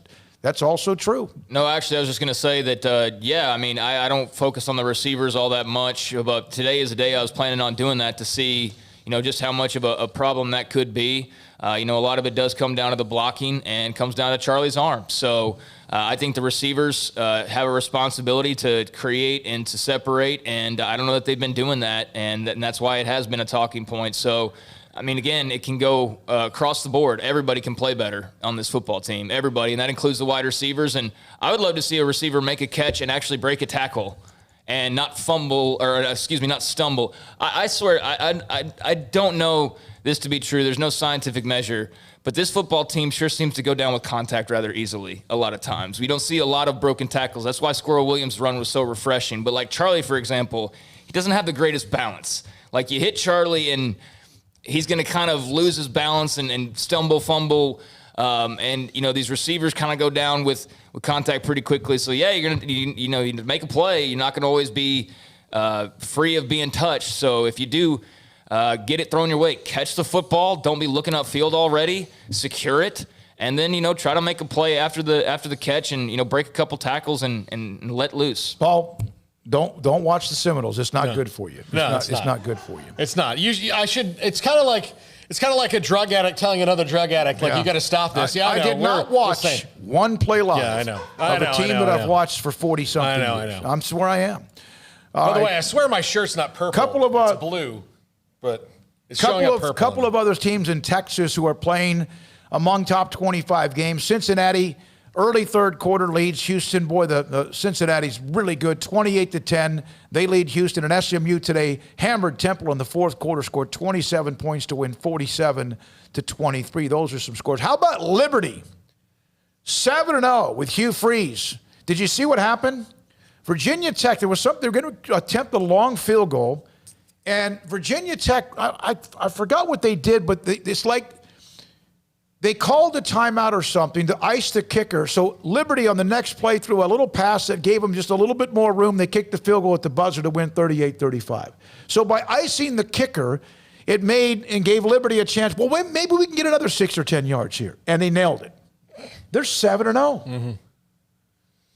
also true. No, actually, I was just going to say that, I don't focus on the receivers all that much, but today is a day I was planning on doing that to see, just how much of a problem that could be. A lot of it does come down to the blocking and comes down to Charlie's arm. So I think the receivers have a responsibility to create and to separate, and I don't know that they've been doing that, and that's why it has been a talking point. So, I mean, again, it can go across the board. Everybody can play better on this football team, everybody, and that includes the wide receivers. And I would love to see a receiver make a catch and actually break a tackle and not not stumble. I swear, I don't know this to be true. There's no scientific measure. But this football team sure seems to go down with contact rather easily a lot of times. We don't see a lot of broken tackles. That's why Squirrel Williams' run was so refreshing. But like Charlie, for example, he doesn't have the greatest balance. Like you hit Charlie and he's going to kind of lose his balance and stumble, fumble. And, these receivers kind of go down with contact pretty quickly. So, yeah, you're going to, you make a play. You're not going to always be free of being touched. So if you do get it thrown your way, catch the football. Don't be looking upfield already. Secure it. And then, try to make a play after the catch and, break a couple tackles and let loose. Paul, don't watch the Seminoles. It's not good for you. It's not good for you. It's not. Usually, it's kind of like a drug addict telling another drug addict, you got to stop this. I did not watch one play live. Yeah, I know. Of a team that I've watched for 40-something years. I know. I'm where I am. By the way, I swear my shirt's not purple. It's blue, but it's showing up purple. Couple of other teams in Texas who are playing among top 25 games. Cincinnati, early third quarter leads Houston. Boy, the Cincinnati's really good, 28-10. They lead Houston, and SMU today hammered Temple in the fourth quarter, scored 27 points to win 47-23. Those are some scores. How about Liberty? 7-0 with Hugh Freeze. Did you see what happened? Virginia Tech, there was something, they were going to attempt a long field goal, and Virginia Tech, I forgot what they did, but it's like they called a timeout or something to ice the kicker. So Liberty on the next play threw a little pass that gave them just a little bit more room. They kicked the field goal at the buzzer to win 38-35. So by icing the kicker, it made and gave Liberty a chance. Well, maybe we can get another 6 or 10 yards here. And they nailed it. They're 7-0. Mm-hmm.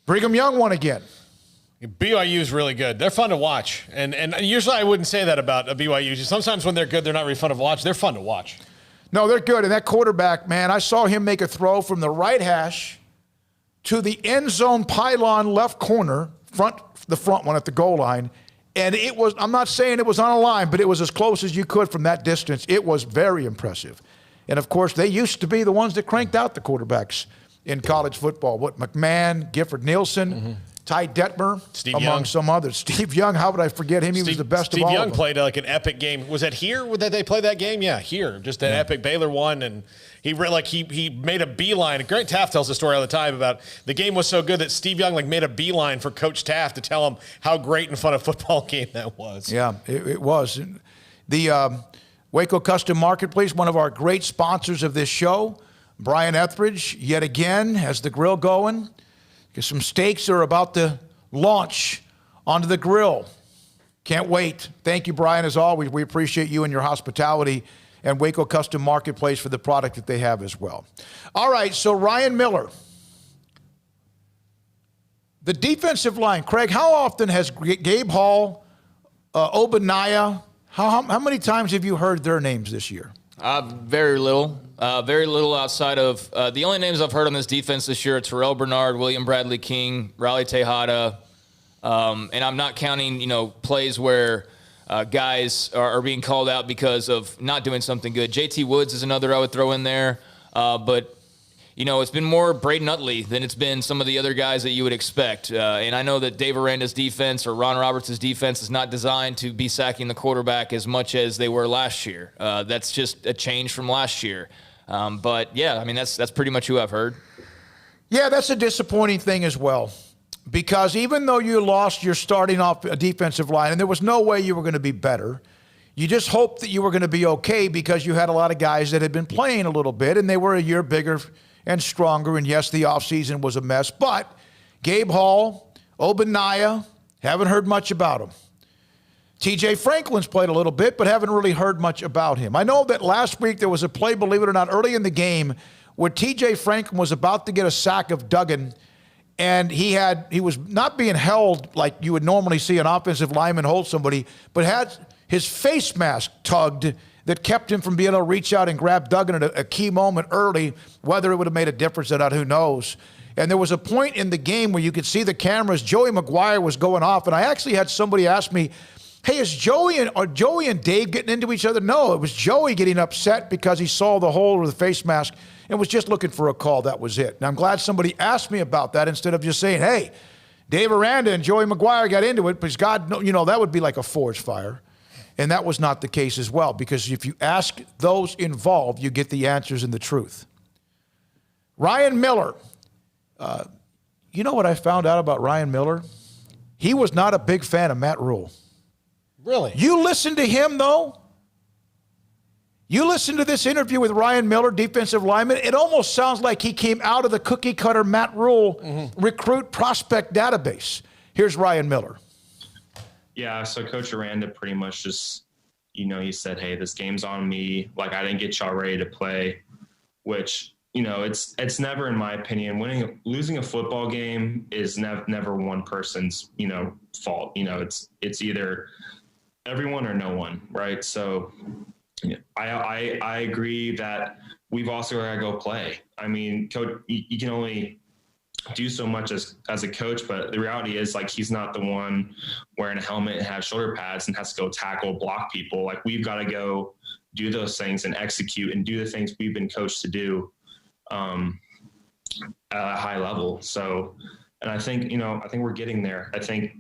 Brigham Young won again. BYU is really good. They're fun to watch. And usually I wouldn't say that about a BYU. Sometimes when they're good, they're not really fun to watch. They're fun to watch. No, they're good. And that quarterback, man, I saw him make a throw from the right hash to the end zone pylon left corner, the front one at the goal line. And it was, I'm not saying it was on a line, but it was as close as you could from that distance. It was very impressive. And, of course, they used to be the ones that cranked out the quarterbacks in college football. McMahon, Gifford Nielsen, Ty Detmer, among some others. Steve Young, how would I forget him? He was the best of all of them. Steve Young played like an epic game. Was that here? Did they play that game? Yeah, here. Just an epic. Baylor won, and he made a beeline. Grant Taft tells the story all the time about the game was so good that Steve Young made a beeline for Coach Taft to tell him how great and fun a football game that was. Yeah, it was. The Waco Custom Marketplace, one of our great sponsors of this show, Brian Etheridge, yet again, has the grill going. Some steaks are about to launch onto the grill. Can't wait. Thank you, Brian, as always. We appreciate you and your hospitality, and Waco Custom Marketplace for the product that they have as well. All right, so Ryan Miller. The defensive line. Craig, how often has Gabe Hall, Obaniah, how many times have you heard their names this year? Very little. Very little outside of the only names I've heard on this defense this year are Terrell Bernard, William Bradley King, Raleigh Tejada, and I'm not counting, plays where guys are being called out because of not doing something good. JT Woods is another I would throw in there, but it's been more Braden Utley than it's been some of the other guys that you would expect. And I know that Dave Aranda's defense or Ron Roberts' defense is not designed to be sacking the quarterback as much as they were last year. That's just a change from last year. But yeah, I mean, that's pretty much who I've heard. Yeah, that's a disappointing thing as well, because even though you lost your starting off a defensive line and there was no way you were going to be better, you just hoped that you were going to be okay because you had a lot of guys that had been playing a little bit and they were a year bigger and stronger. And yes, the offseason was a mess, but Gabe Hall, Obaniah, haven't heard much about him. TJ Franklin's played a little bit, but haven't really heard much about him. I know that last week there was a play, believe it or not, early in the game where TJ Franklin was about to get a sack of Duggan, and he was not being held like you would normally see an offensive lineman hold somebody, but had his face mask tugged that kept him from being able to reach out and grab Duggan at a key moment early. Whether it would have made a difference or not, who knows. And there was a point in the game where you could see the cameras. Joey Maguire was going off, and I actually had somebody ask me, hey, are Joey and Dave getting into each other? No, it was Joey getting upset because he saw the hole with the face mask and was just looking for a call. That was it. And I'm glad somebody asked me about that instead of just saying, hey, Dave Aranda and Joey Maguire got into it, because God, that would be like a forest fire. And that was not the case as well, because if you ask those involved, you get the answers and the truth. Ryan Miller. You know what I found out about Ryan Miller? He was not a big fan of Matt Rule. Really? You listen to him, though? You listen to this interview with Ryan Miller, defensive lineman, it almost sounds like he came out of the cookie-cutter Matt Rule recruit prospect database. Here's Ryan Miller. Yeah, so Coach Aranda pretty much just, he said, hey, this game's on me. Like, I didn't get y'all ready to play, which – it's never, in my opinion, losing a football game is never one person's, fault. It's either everyone or no one, right? So I agree that we've also got to go play. I mean, coach, you can only do so much as a coach, but the reality is, like, he's not the one wearing a helmet and has shoulder pads and has to go tackle, block people. Like, we've got to go do those things and execute and do the things we've been coached to do at a high level. So, and I think we're getting there. I think,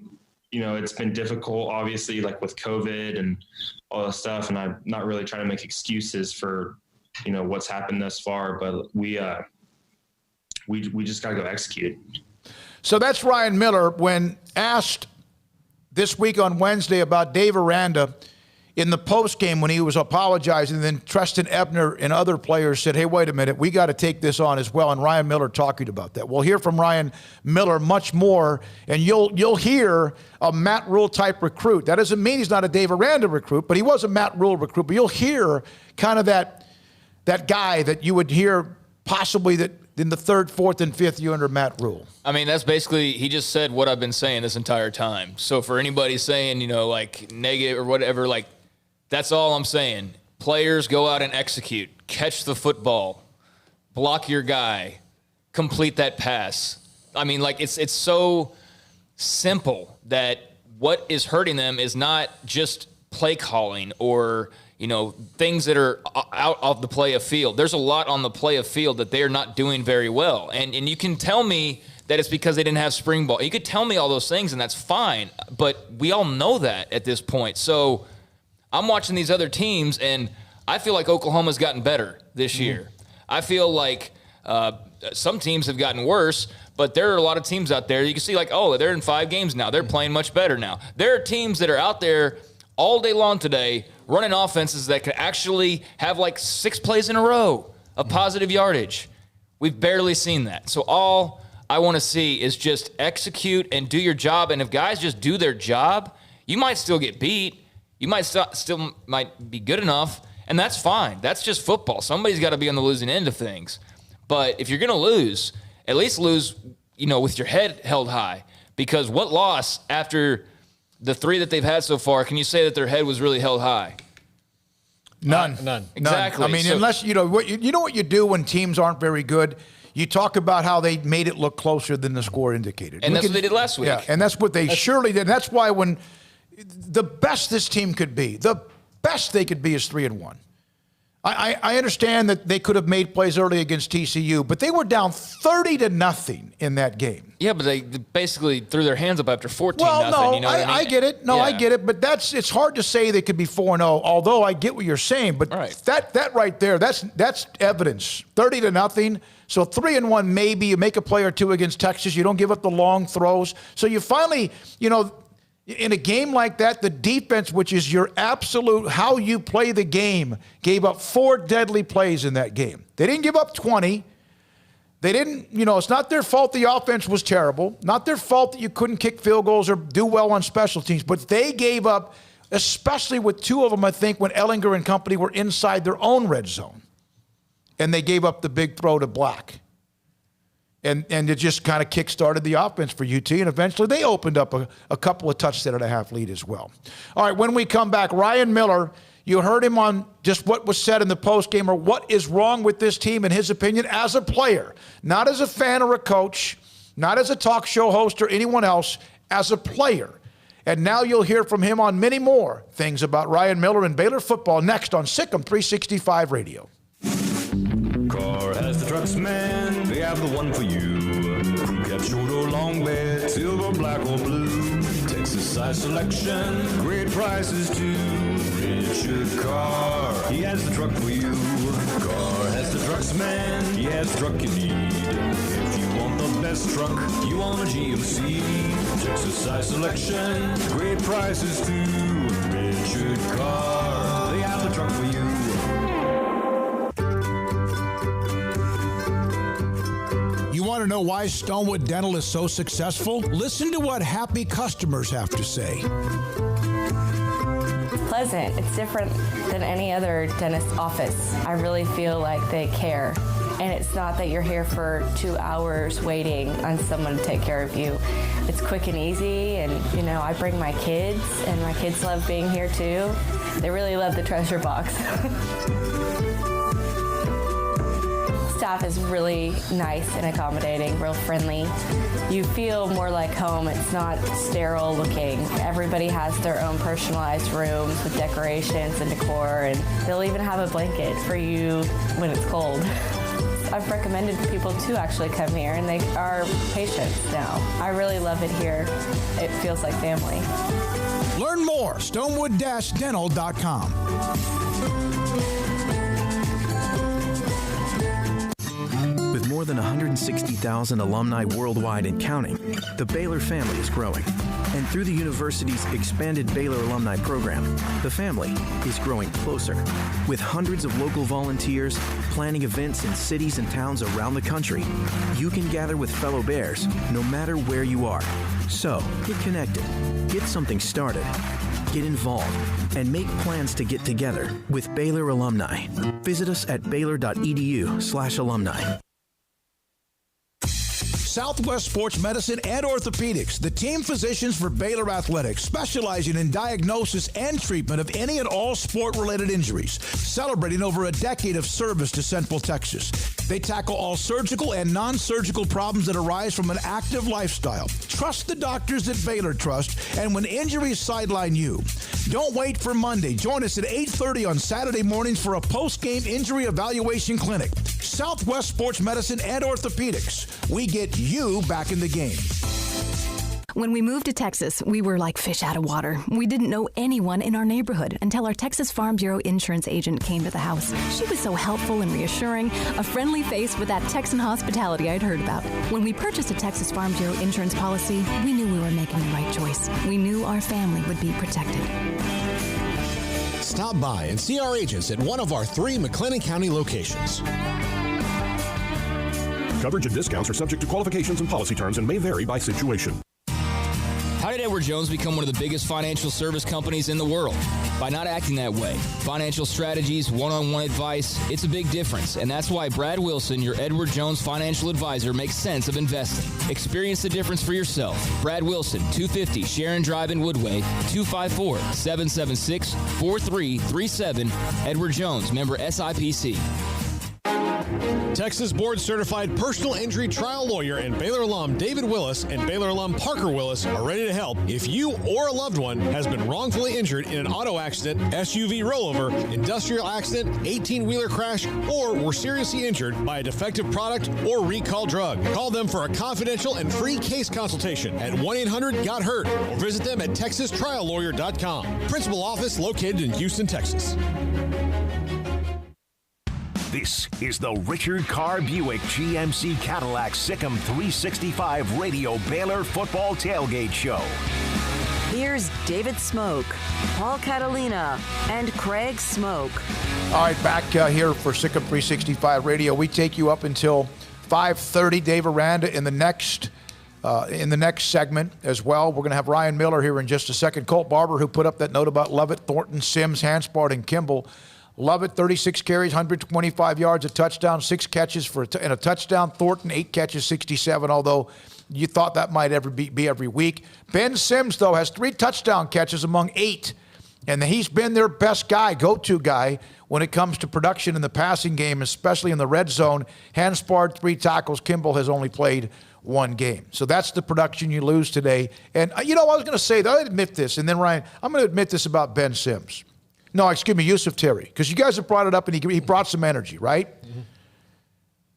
it's been difficult, obviously, like with COVID and all this stuff. And I'm not really trying to make excuses for, what's happened thus far, but we just got to go execute. So that's Ryan Miller. When asked this week on Wednesday about Dave Aranda in the postgame when he was apologizing, then Treston Ebner and other players said, hey, wait a minute, we got to take this on as well. And Ryan Miller talking about that. We'll hear from Ryan Miller much more, and you'll hear a Matt Rule type recruit. That doesn't mean he's not a Dave Aranda recruit, but he was a Matt Rule recruit. But you'll hear kind of that guy that you would hear possibly that in the third, fourth, and fifth year under Matt Rule. I mean, that's basically, he just said what I've been saying this entire time. So for anybody saying, like negative or whatever, like, that's all I'm saying. Players go out and execute. Catch the football. Block your guy. Complete that pass. I mean, like, it's so simple that what is hurting them is not just play calling or, things that are out of the play of field. There's a lot on the play of field that they are not doing very well. And you can tell me that it's because they didn't have spring ball. You could tell me all those things, and that's fine. But we all know that at this point. So I'm watching these other teams, and I feel like Oklahoma's gotten better this year. I feel like some teams have gotten worse, but there are a lot of teams out there. You can see, like, oh, they're in 5 games now. They're playing much better now. There are teams that are out there all day long today running offenses that could actually have, like, 6 plays in a row of positive yardage. We've barely seen that. So all I want to see is just execute and do your job. And if guys just do their job, you might still get beat. You might still might be good enough, and that's fine. That's just football. Somebody's got to be on the losing end of things. But if you're going to lose, at least lose, with your head held high. Because what loss after the 3 that they've had so far, can you say that their head was really held high? None. Exactly. I mean, unless, what you do when teams aren't very good, you talk about how they made it look closer than the score indicated. And that's what they did last week. Yeah, and that's what they surely did. And that's why when the best this team could be, the best they could be is 3-1. I understand that they could have made plays early against TCU, but they were down 30-0 in that game. Yeah, but they basically threw their hands up after 14-0. Well, no, you know what I mean? I get it. No, yeah. I get it. But it's hard to say they could be 4-0, although I get what you're saying. But that right there, that's evidence. 30-0. So 3-1 maybe. You make a play or two against Texas. You don't give up the long throws. So you finally, in a game like that, the defense, which is your absolute how you play the game, gave up 4 deadly plays in that game. They didn't give up 20. They didn't, it's not their fault the offense was terrible. Not their fault that you couldn't kick field goals or do well on special teams. But they gave up, especially with 2 of them, I think, when Ellinger and company were inside their own red zone. And they gave up the big throw to Black. And it just kind of kick-started the offense for UT, and eventually they opened up a couple of touchdown and a half lead as well. All right, when we come back, Ryan Miller You heard him on just what was said in the postgame or what is wrong with this team in his opinion as a player, not as a fan or a coach, not as a talk show host or anyone else, as a player. And now you'll hear from him on many more things about Ryan Miller and Baylor football next on Sic'Em365 Radio. Car has the trucks, man. They have the one for you. Crew cab, short or long bed, silver, black or blue. Texas size selection, great prices too. Richard Carr, he has the truck for you. Carr has the trucks, man. He has the truck you need. If you want the best truck, you want a GMC. Texas size selection, great prices too. Richard Carr, they have the truck for you. You want to know why Stonewood Dental is so successful? Listen to what happy customers have to say. Pleasant. It's different than any other dentist office. I really feel like they care. And it's not that you're here for 2 hours waiting on someone to take care of you. It's quick and easy, and I bring my kids, and my kids love being here too. They really love the treasure box. Staff is really nice and accommodating, real friendly. You feel more like home. It's not sterile looking. Everybody has their own personalized rooms with decorations and decor, and they'll even have a blanket for you when it's cold. I've recommended people to actually come here, and they are patients now. I really love it here. It feels like family. Learn more, stonewood-dental.com. With more than 160,000 alumni worldwide and counting, the Baylor family is growing. And through the university's expanded Baylor alumni program, the family is growing closer. With hundreds of local volunteers planning events in cities and towns around the country, you can gather with fellow Bears no matter where you are. So, get connected, get something started, get involved, and make plans to get together with Baylor alumni. Visit us at baylor.edu/alumni. Southwest Sports Medicine and Orthopedics, the team physicians for Baylor Athletics, specializing in diagnosis and treatment of any and all sport-related injuries, celebrating over a decade of service to Central Texas. They tackle all surgical and non-surgical problems that arise from an active lifestyle. Trust the doctors that Baylor trusts, and when injuries sideline you, don't wait for Monday. Join us at 8:30 on Saturday mornings for a post-game injury evaluation clinic. Southwest Sports Medicine and Orthopedics. We get you back in the game. When we moved to Texas, we were like fish out of water. We didn't know anyone in our neighborhood until our Texas Farm Bureau insurance agent came to the house. She was so helpful and reassuring, a friendly face with that Texan hospitality I'd heard about. When we purchased a Texas Farm Bureau insurance policy, we knew we were making the right choice. We knew our family would be protected. Stop by and see our agents at one of our 3 McLennan County locations. Coverage and discounts are subject to qualifications and policy terms and may vary by situation. How did Edward Jones become one of the biggest financial service companies in the world? By not acting that way. Financial strategies, one-on-one advice, it's a big difference. And that's why Brad Wilson, your Edward Jones financial advisor, makes sense of investing. Experience the difference for yourself. Brad Wilson, 250 Sharon Drive in Woodway, 254-776-4337. Edward Jones, member SIPC. Texas Board Certified Personal Injury Trial Lawyer and Baylor alum David Willis and Baylor alum Parker Willis are ready to help if you or a loved one has been wrongfully injured in an auto accident, SUV rollover, industrial accident, 18-wheeler crash, or were seriously injured by a defective product or recalled drug. Call them for a confidential and free case consultation at 1-800-GOT-HURT or visit them at texastriallawyer.com. Principal office located in Houston, Texas. This is the Richard Carr Buick GMC Cadillac Sic'Em365 Radio Baylor Football Tailgate Show. Here's David Smoke, Paul Catalina, and Craig Smoke. All right, back here for Sic'Em365 Radio. We take you up until 5:30. Dave Aranda in the next segment as well. We're going to have Ryan Miller here in just a second. Colt Barber, who put up that note about Lovett, Thornton, Sims, Hanspard, and Kimball. Lovett, 36 carries, 125 yards, a touchdown, 6 catches and a touchdown. Thornton, 8 catches, 67, although you thought that might ever be every week. Ben Sims, though, has 3 touchdown catches among 8 And he's been their best guy, go-to guy, when it comes to production in the passing game, especially in the red zone. Hanspard, 3 tackles. Kimball has only played 1 game. So that's the production you lose today. And, I was going to say, though, I admit this, and then, Ryan, I'm going to admit this about Ben Sims. No, excuse me, Yusuf Terry, because you guys have brought it up, and he brought some energy, right? Mm-hmm.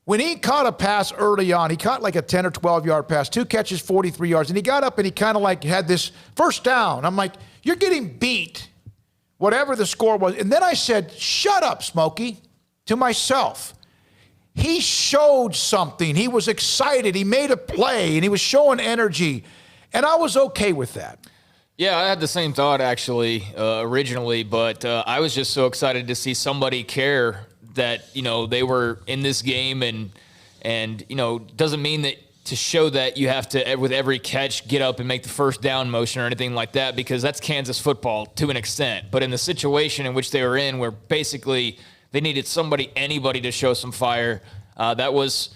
When he caught a pass early on, he caught like a 10 or 12-yard pass, 2 catches, 43 yards, and he got up and he kind of like had this first down. I'm like, you're getting beat, whatever the score was. And then I said, shut up, Smokey, to myself. He showed something. He was excited. He made a play, and he was showing energy, and I was okay with that. Yeah, I had the same thought actually originally, but I was just so excited to see somebody care that, they were in this game and doesn't mean that to show that you have to, with every catch, get up and make the first down motion or anything like that, because that's Kansas football to an extent. But in the situation in which they were in, where basically they needed anybody to show some fire, that was,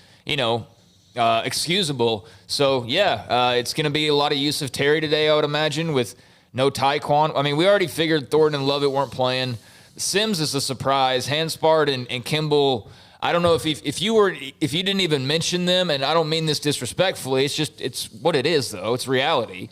excusable. So, it's going to be a lot of use of Terry today, I would imagine, with no Tyquan. I mean, we already figured Thornton and Lovett weren't playing. Sims is a surprise. Hanspard and Kimball, I don't know if you didn't even mention them, and I don't mean this disrespectfully, it's what it is, though. It's reality.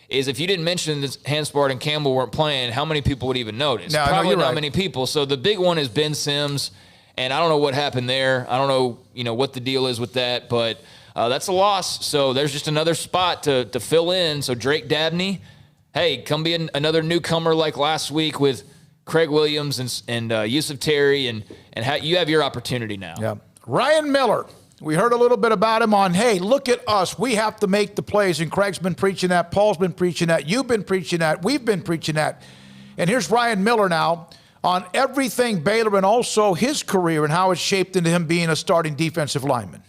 Is if you didn't mention that Hanspard and Campbell weren't playing, how many people would even notice? No, Probably not right. many people. So the big one is Ben Sims, and I don't know what happened there. I don't know, what the deal is with that, but that's a loss. So there's just another spot to fill in. So Drake Dabney, hey, come be another newcomer like last week with Craig Williams and Yusuf Terry, and you have your opportunity now. Yeah. Ryan Miller, we heard a little bit about him on, hey, look at us. We have to make the plays, and Craig's been preaching that. Paul's been preaching that. You've been preaching that. We've been preaching that. And here's Ryan Miller now on everything Baylor and also his career and how it's shaped into him being a starting defensive lineman.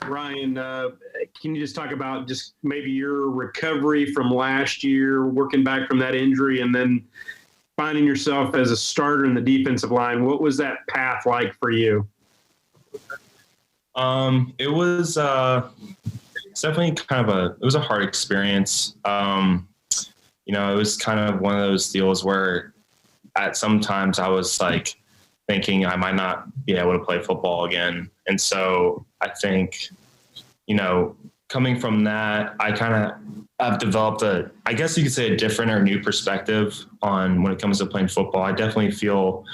Ryan, can you just talk about just maybe your recovery from last year, working back from that injury, and then finding yourself as a starter in the defensive line? What was that path like for you? It was definitely it was a hard experience. It was kind of one of those deals where at sometimes I was like thinking I might not be able to play football again. And so I think, coming from that, I've developed I guess you could say a different or new perspective on when it comes to playing football. I definitely feel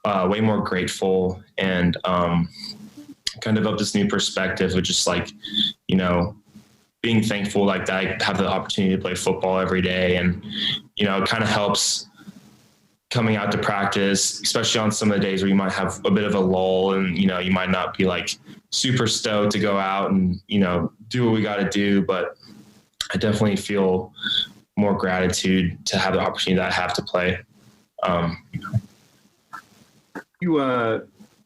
way more grateful and kind of developed this new perspective of just like, being thankful like that I have the opportunity to play football every day. And, it kind of helps coming out to practice, especially on some of the days where you might have a bit of a lull and, you might not be like super stoked to go out and, do what we got to do. But I definitely feel more gratitude to have the opportunity that I have to play.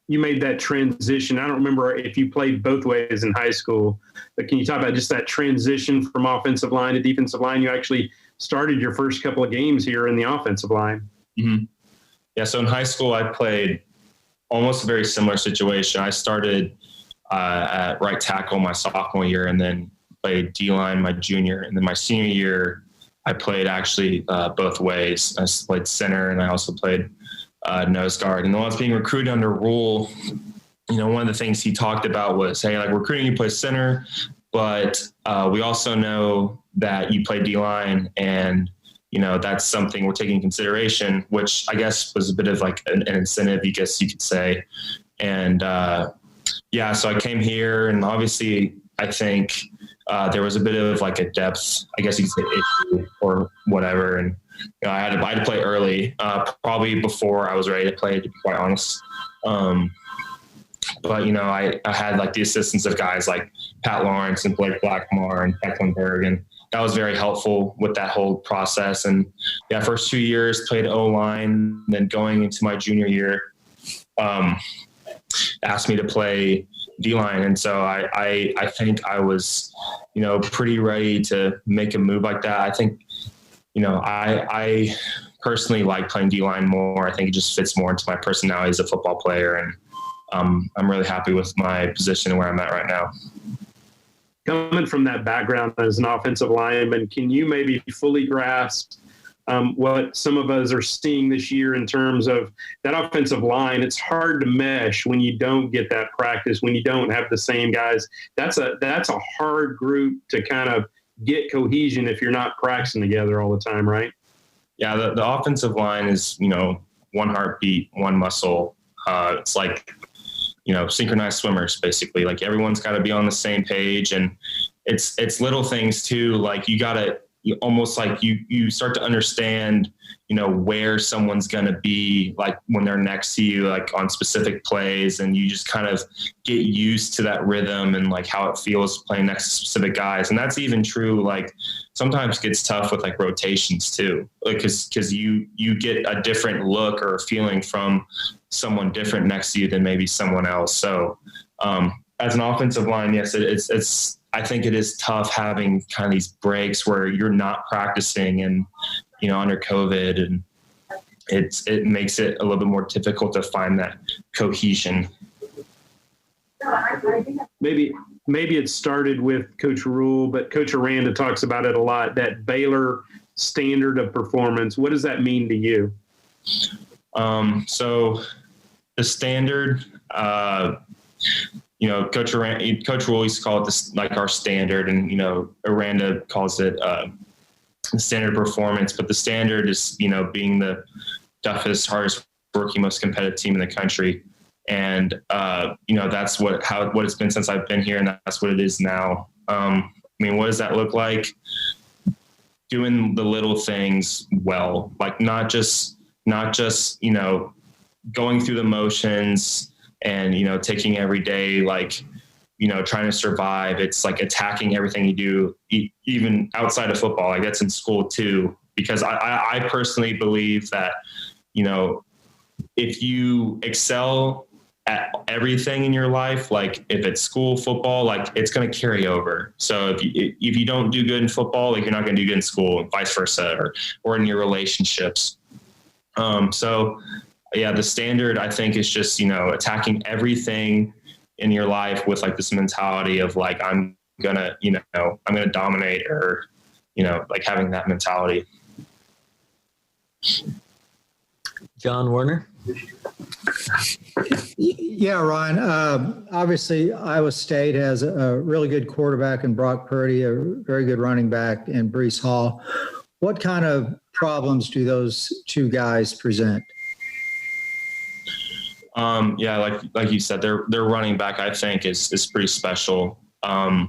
You made that transition. I don't remember if you played both ways in high school, but can you talk about just that transition from offensive line to defensive line? You actually started your first couple of games here in the offensive line. Mm-hmm. Yeah. So in high school, I played almost a very similar situation. I started at right tackle my sophomore year, and then played D-line my junior. And then my senior year, I played actually both ways. I played center, and I also played nose guard. And when I was being recruited under Rule, one of the things he talked about was, hey, like recruiting, you play center, but we also know that you play D-line, and that's something we're taking into consideration, which I guess was a bit of like an incentive, I guess you could say. And so I came here, and obviously I think there was a bit of like a depth, I guess you could say, issue or whatever. And I had to play early, probably before I was ready to play, to be quite honest. But I had like the assistance of guys like Pat Lawrence and Blake Blackmore and Tecklenburg, and that was very helpful with that whole process. And first 2 years played O-line, then going into my junior year, asked me to play D-line. And so I think I was, pretty ready to make a move like that. I think, I personally like playing D-line more. I think it just fits more into my personality as a football player. And I'm really happy with my position and where I'm at right now. Coming from that background as an offensive lineman, can you maybe fully grasp what some of us are seeing this year in terms of that offensive line. It's hard to mesh when you don't get that practice, when you don't have the same guys. That's a hard group to kind of get cohesion if you're not practicing together all the time, right? Yeah, the offensive line is, one heartbeat, one muscle. It's like, synchronized swimmers, basically. Like, everyone's got to be on the same page, and it's little things too. Like, you start to understand, where someone's going to be, like, when they're next to you, like, on specific plays, and you just kind of get used to that rhythm and, like, how it feels playing next to specific guys. And that's even true, like, sometimes it gets tough with, like, rotations too, like, because you get a different look or a feeling from someone different next to you than maybe someone else. So as an offensive line, yes, it's I think it is tough having kind of these breaks where you're not practicing and, under COVID, and it makes it a little bit more difficult to find that cohesion. Maybe it started with Coach Rule, but Coach Aranda talks about it a lot, that Baylor standard of performance. What does that mean to you? So the standard, Coach Rule used to call it this, like, our standard, and, Aranda calls it standard performance. But the standard is, being the toughest, hardest working, most competitive team in the country. And, that's what it's been since I've been here, and that's what it is now. What does that look like? Doing the little things well, like not just, going through the motions and, taking every day, like, trying to survive. It's like attacking everything you do, even outside of football. Like, that's in school too, because I personally believe that, if you excel at everything in your life, like if it's school, football, like it's going to carry over. So if you don't do good in football, like you're not going to do good in school, and vice versa, or in your relationships. So yeah, the standard, I think, is just, attacking everything in your life with, like, this mentality of, like, I'm gonna dominate, or, like, having that mentality. John Werner. Yeah, Ryan. Obviously, Iowa State has a really good quarterback in Brock Purdy, a very good running back in Breece Hall. What kind of problems do those two guys present? Yeah, like you said, their running back, I think, is pretty special. I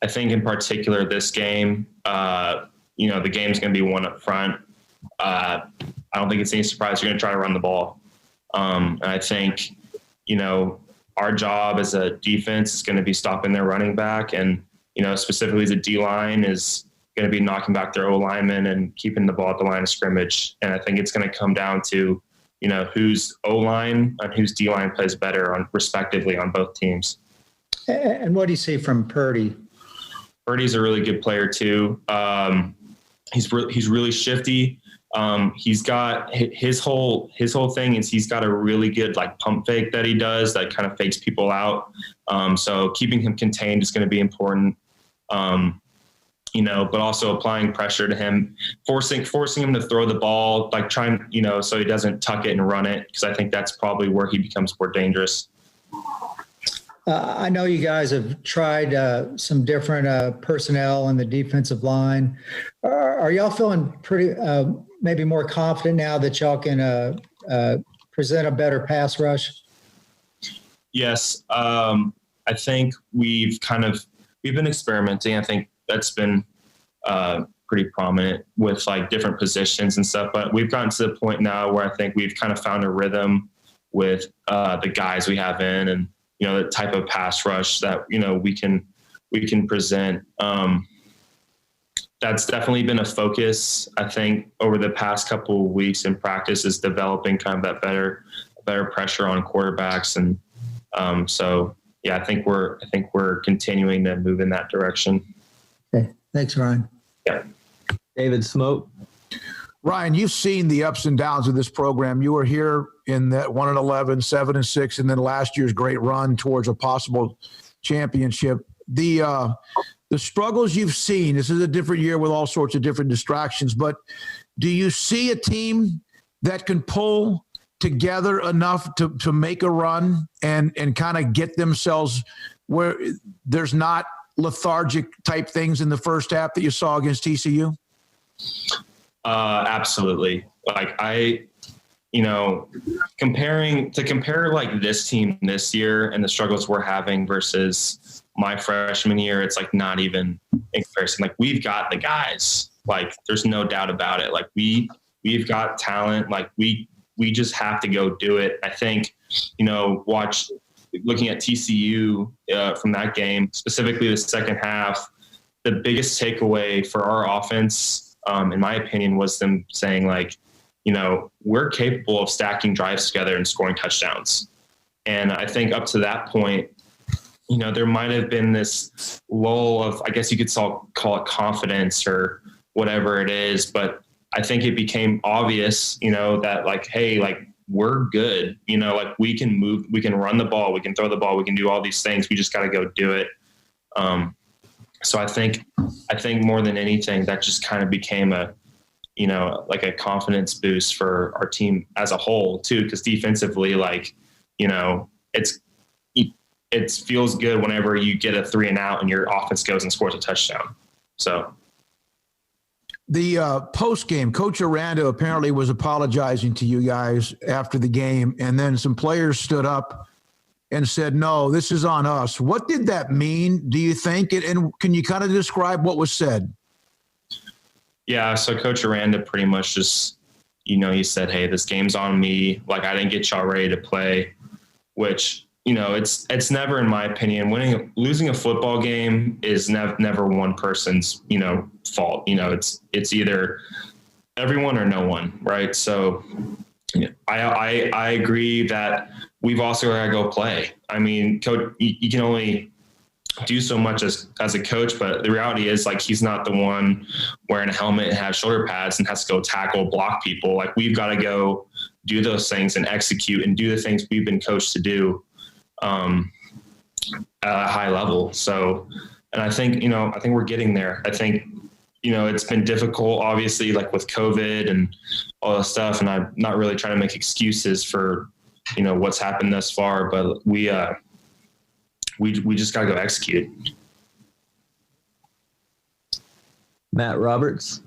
think in particular this game, the game's going to be one up front. I don't think it's any surprise you're going to try to run the ball. And I think, our job as a defense is going to be stopping their running back, and, specifically as a D-line is going to be knocking back their O-linemen and keeping the ball at the line of scrimmage. And I think it's going to come down to, whose O-line and whose D-line plays better respectively on both teams. And what do you see from Purdy? Purdy's a really good player too. He's really shifty. He's got his whole thing is he's got a really good, like, pump fake that he does that kind of fakes people out. So keeping him contained is going to be important. But also applying pressure to him, forcing him to throw the ball, like trying, so he doesn't tuck it and run it, because I think that's probably where he becomes more dangerous. I know you guys have tried some different personnel in the defensive line. Are y'all feeling pretty, maybe more confident now that y'all can present a better pass rush? Yes. I think we've been experimenting. I think that's been pretty prominent with, like, different positions and stuff, but we've gotten to the point now where I think we've kind of found a rhythm with the guys we have in, and, the type of pass rush that, we can present. That's definitely been a focus, I think, over the past couple of weeks in practice, is developing kind of that better pressure on quarterbacks. And so, yeah, I think we're continuing to move in that direction. Okay. Thanks, Ryan. Yeah. David Smoke. Ryan, you've seen the ups and downs of this program. You were here in that 1-11, 7-6, and then last year's great run towards a possible championship. The the struggles you've seen, this is a different year with all sorts of different distractions, but do you see a team that can pull together enough to make a run and kind of get themselves where there's not lethargic type things in the first half that you saw against TCU? Absolutely. Like compare like this team this year and the struggles we're having versus my freshman year, it's like not even in comparison. Like we've got the guys, like there's no doubt about it. Like we've got talent. Like we just have to go do it. I think, looking at TCU from that game, specifically the second half, the biggest takeaway for our offense, in my opinion, was them saying like, we're capable of stacking drives together and scoring touchdowns. And I think up to that point, there might have been this lull of, I guess you could call it confidence or whatever it is. But I think it became obvious, that like, hey, like we're good, like we can move, we can run the ball, we can throw the ball, we can do all these things. We just got to go do it. So I think more than anything, that just kind of became like a confidence boost for our team as a whole too. Cause defensively, like, it feels good whenever you get a 3-and-out and your offense goes and scores a touchdown. So the post game, Coach Aranda apparently was apologizing to you guys after the game. And then some players stood up and said, no, this is on us. What did that mean? Do you think it, and can you kind of describe what was said? Yeah. So Coach Aranda pretty much just, he said, hey, this game's on me. Like I didn't get y'all ready to play, which, it's never, in my opinion, losing a football game is never one person's, fault. It's either everyone or no one. Right. So I agree that we've also got to go play. I mean, coach, you can only do so much as a coach, but the reality is like, he's not the one wearing a helmet and has shoulder pads and has to go tackle, block people. Like we've got to go do those things and execute and do the things we've been coached to do at a high level. So, and I think we're getting there. I think, it's been difficult, obviously, like with COVID and all that stuff. And I'm not really trying to make excuses for, what's happened thus far, but we just got to go execute. Matt Roberts.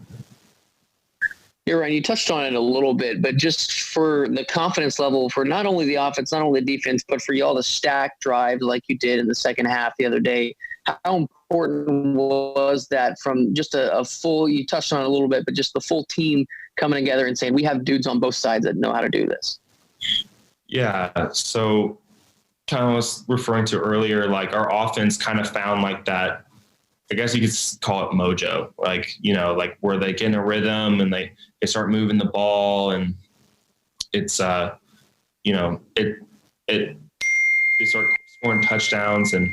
You're right. You touched on it a little bit, but just for the confidence level for not only the offense, not only the defense, but for y'all to stack drives like you did in the second half the other day, how important was that from just a full, you touched on it a little bit, but just the full team coming together and saying, we have dudes on both sides that know how to do this? Yeah. So kind of was referring to earlier, like our offense kind of found like that, I guess you could call it mojo, like, like where they get in a rhythm and they start moving the ball and it's, they start scoring touchdowns and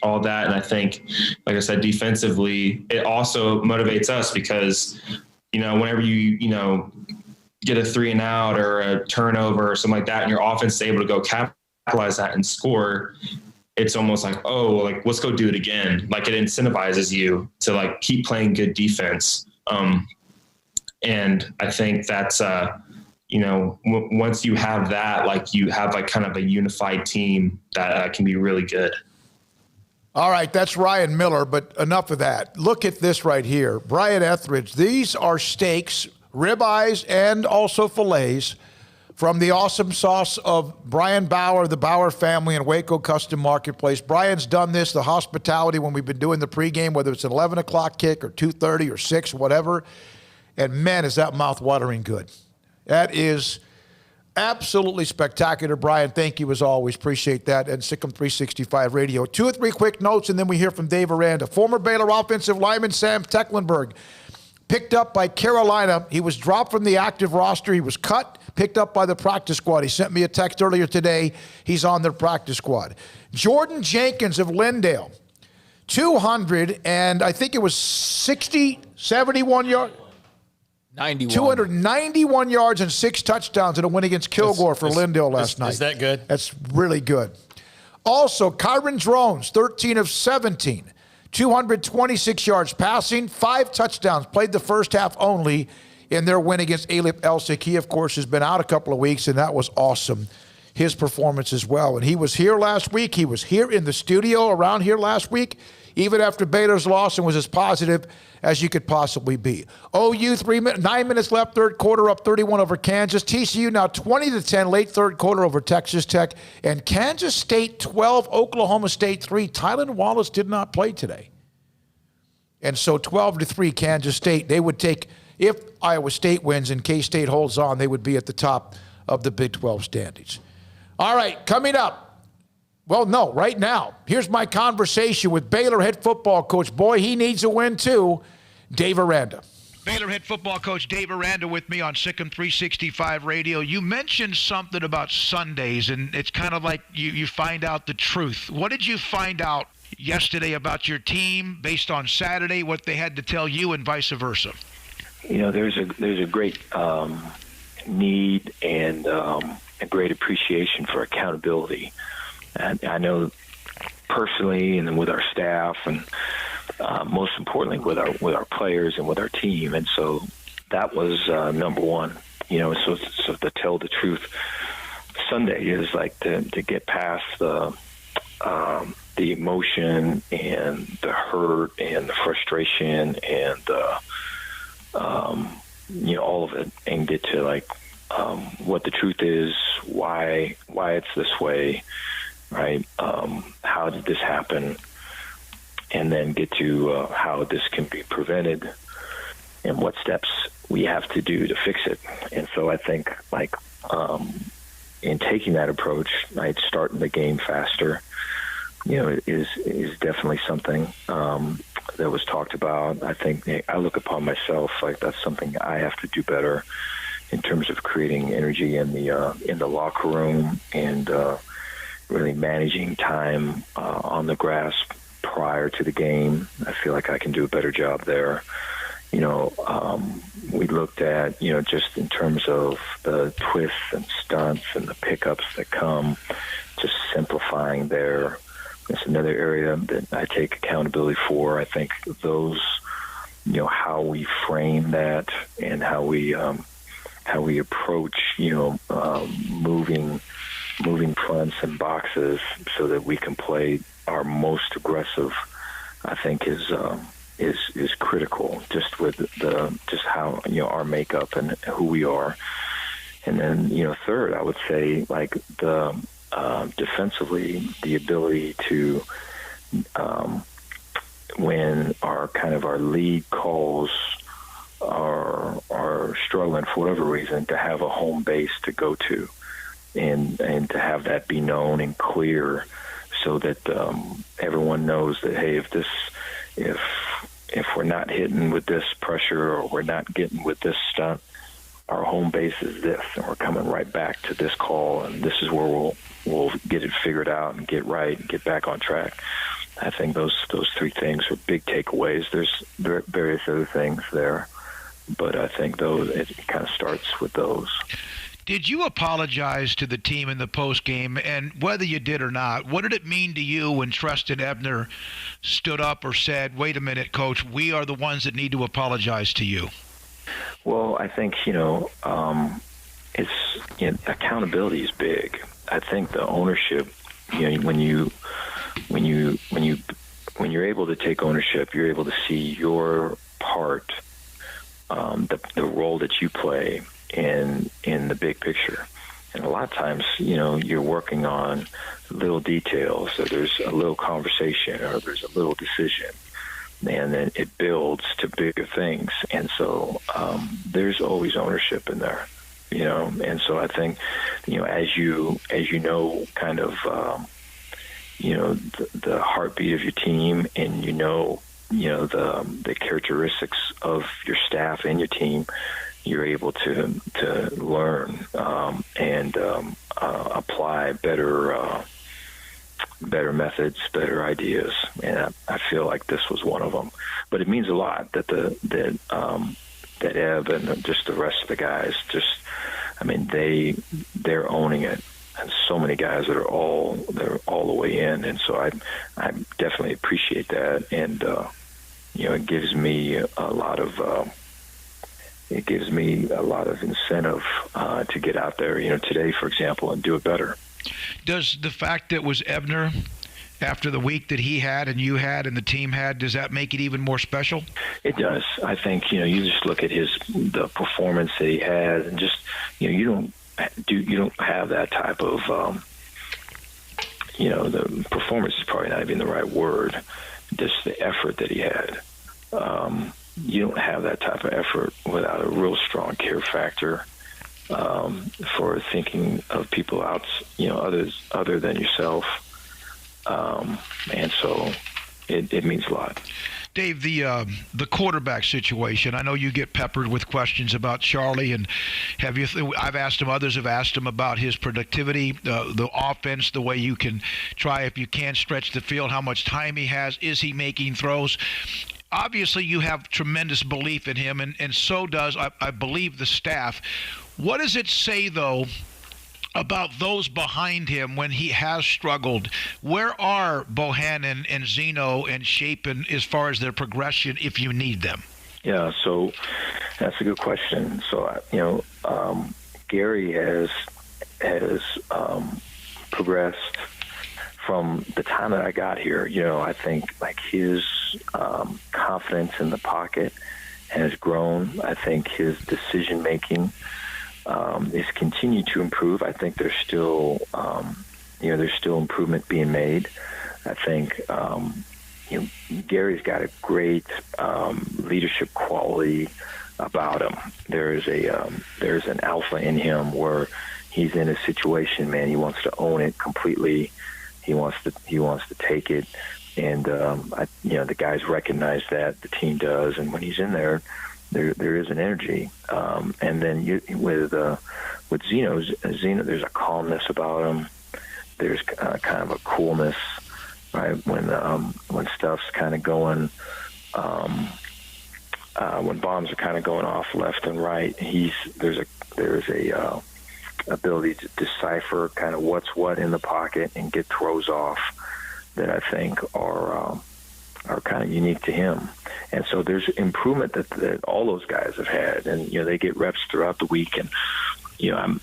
all that. And I think, like I said, defensively, it also motivates us because, whenever you get a 3-and-out or a turnover or something like that, and your offense is able to go capitalize that and score, it's almost like, oh, like let's go do it again. Like it incentivizes you to like keep playing good defense. And I think that's, once you have that, like you have like kind of a unified team that can be really good. All right, that's Ryan Miller, but enough of that. Look at this right here. Brian Etheridge, these are steaks, ribeyes, and also fillets from the awesome sauce of Brian Bauer, the Bauer family, and Waco Custom Marketplace. Brian's done this, the hospitality, when we've been doing the pregame, whether it's an 11 o'clock kick or 2:30 or 6, whatever. And man, is that mouth-watering good. That is absolutely spectacular. Brian, thank you as always. Appreciate that. And Sic'Em365 Radio. 2 or 3 quick notes, and then we hear from Dave Aranda. Former Baylor offensive lineman Sam Tecklenburg, picked up by Carolina. He was dropped from the active roster. He was cut, picked up by the practice squad. He sent me a text earlier today. He's on their practice squad. Jordan Jenkins of Lindale, 200, and I think it was 71 yards. 291 yards and 6 touchdowns in a win against Kilgore for Lindale last night. Is that good? That's really good. Also, Kyron Drones, 13 of 17. 226 yards passing, 5 touchdowns, played the first half only in their win against Alip Elsik. He, of course, has been out a couple of weeks, and that was awesome, his performance as well. And he was here last week. He was here in the studio around here last week, even after Baylor's loss, and was as positive as you could possibly be. OU, 9 minutes left, third quarter, up 31 over Kansas. TCU now 20-10, late third quarter over Texas Tech. And Kansas State 12, Oklahoma State 3. Tylan Wallace did not play today. And so 12-3, Kansas State. They would take, if Iowa State wins and K-State holds on, they would be at the top of the Big 12 standings. All right, coming up. Well, no, right now, here's my conversation with Baylor head football coach. Boy, he needs a win too, Dave Aranda. Baylor head football coach Dave Aranda with me on Sic'Em365 Radio. You mentioned something about Sundays, and it's kind of like you find out the truth. What did you find out yesterday about your team based on Saturday, what they had to tell you, and vice versa? You know, there's a great need and a great appreciation for accountability. And I know personally, and then with our staff, and most importantly with our players and with our team. And so that was number one. You know, so to tell the truth, Sunday is like to get past the emotion and the hurt and the frustration and you know, all of it, and get to like what the truth is, why it's this way. Right? How did this happen? And then get to how this can be prevented and what steps we have to do to fix it. And so I think, like, in taking that approach, right, starting the game faster, you know, is definitely something that was talked about. I think I look upon myself like that's something I have to do better in terms of creating energy in the locker room and really managing time on the grass prior to the game. I feel like I can do a better job there. You know, we looked at, you know, just in terms of the twists and stunts and the pickups that come, just simplifying there. It's another area that I take accountability for. I think those, you know, how we frame that and how we approach, you know, moving fronts and boxes so that we can play our most aggressive, I think is critical, just with just how, you know, our makeup and who we are. And then, you know, third, I would say, like, the defensively, the ability to when our lead calls are struggling for whatever reason, to have a home base to go to. And to have that be known and clear, so that everyone knows that, hey, if we're not hitting with this pressure or we're not getting with this stunt, our home base is this, and we're coming right back to this call, and this is where we'll get it figured out and get right and get back on track. I think those three things are big takeaways. There's various other things there, but I think it kind of starts with those. Did you apologize to the team in the postgame? And whether you did or not, what did it mean to you when Treston Ebner stood up or said, wait a minute, Coach, we are the ones that need to apologize to you? Well, I think, you know, accountability is big. I think the ownership, you know, when you're able to take ownership, you're able to see your part, the role that you play in the big picture. And a lot of times, you know, you're working on little details, so there's a little conversation or there's a little decision, and then it builds to bigger things. And so there's always ownership in there, you know. And so I think, you know, as you know, kind of, you know, the heartbeat of your team, and you know the characteristics of your staff and your team, you're able to learn and apply better methods, better ideas, and I feel like this was one of them. But it means a lot that that Eb and just the rest of the guys, just, I mean, they're owning it. so many guys that are all the way in, and so I definitely appreciate that, and it gives me a lot of incentive to get out there, today, for example, and do it better. Does the fact that it was Ebner after the week that he had and you had and the team had, does that make it even more special? It does. I think, you just look at the performance that he had, and just, you don't have that type of, the performance is probably not even the right word, just the effort that he had. You don't have that type of effort without a real strong care factor for thinking of people other than yourself. And so it means a lot. Dave, the quarterback situation, I know you get peppered with questions about Charlie, and I've asked him, others have asked him about his productivity, the offense, the way you can try, if you can, stretch the field, how much time he has, is he making throws? Obviously, you have tremendous belief in him, and so does, I believe, the staff. What does it say, though, about those behind him when he has struggled? Where are Bohannon and Zeno and Shapen as far as their progression if you need them? Yeah, so that's a good question. So, Gary has progressed from the time that I got here. I think his confidence in the pocket has grown. I think his decision making is continued to improve. I think there's still improvement being made. I think Gary's got a great leadership quality about him. There's an alpha in him where he's in a situation, man, he wants to own it completely. He wants to take it, and the guys recognize that, the team does, and when he's in there is an energy. And then with Zeno, there's a calmness about him. There's kind of a coolness, right? When stuff's kind of going, when bombs are kind of going off left and right, there's a ability to decipher kind of what's what in the pocket and get throws off that I think are kind of unique to him. And so there's improvement that all those guys have had, and they get reps throughout the week, and I'm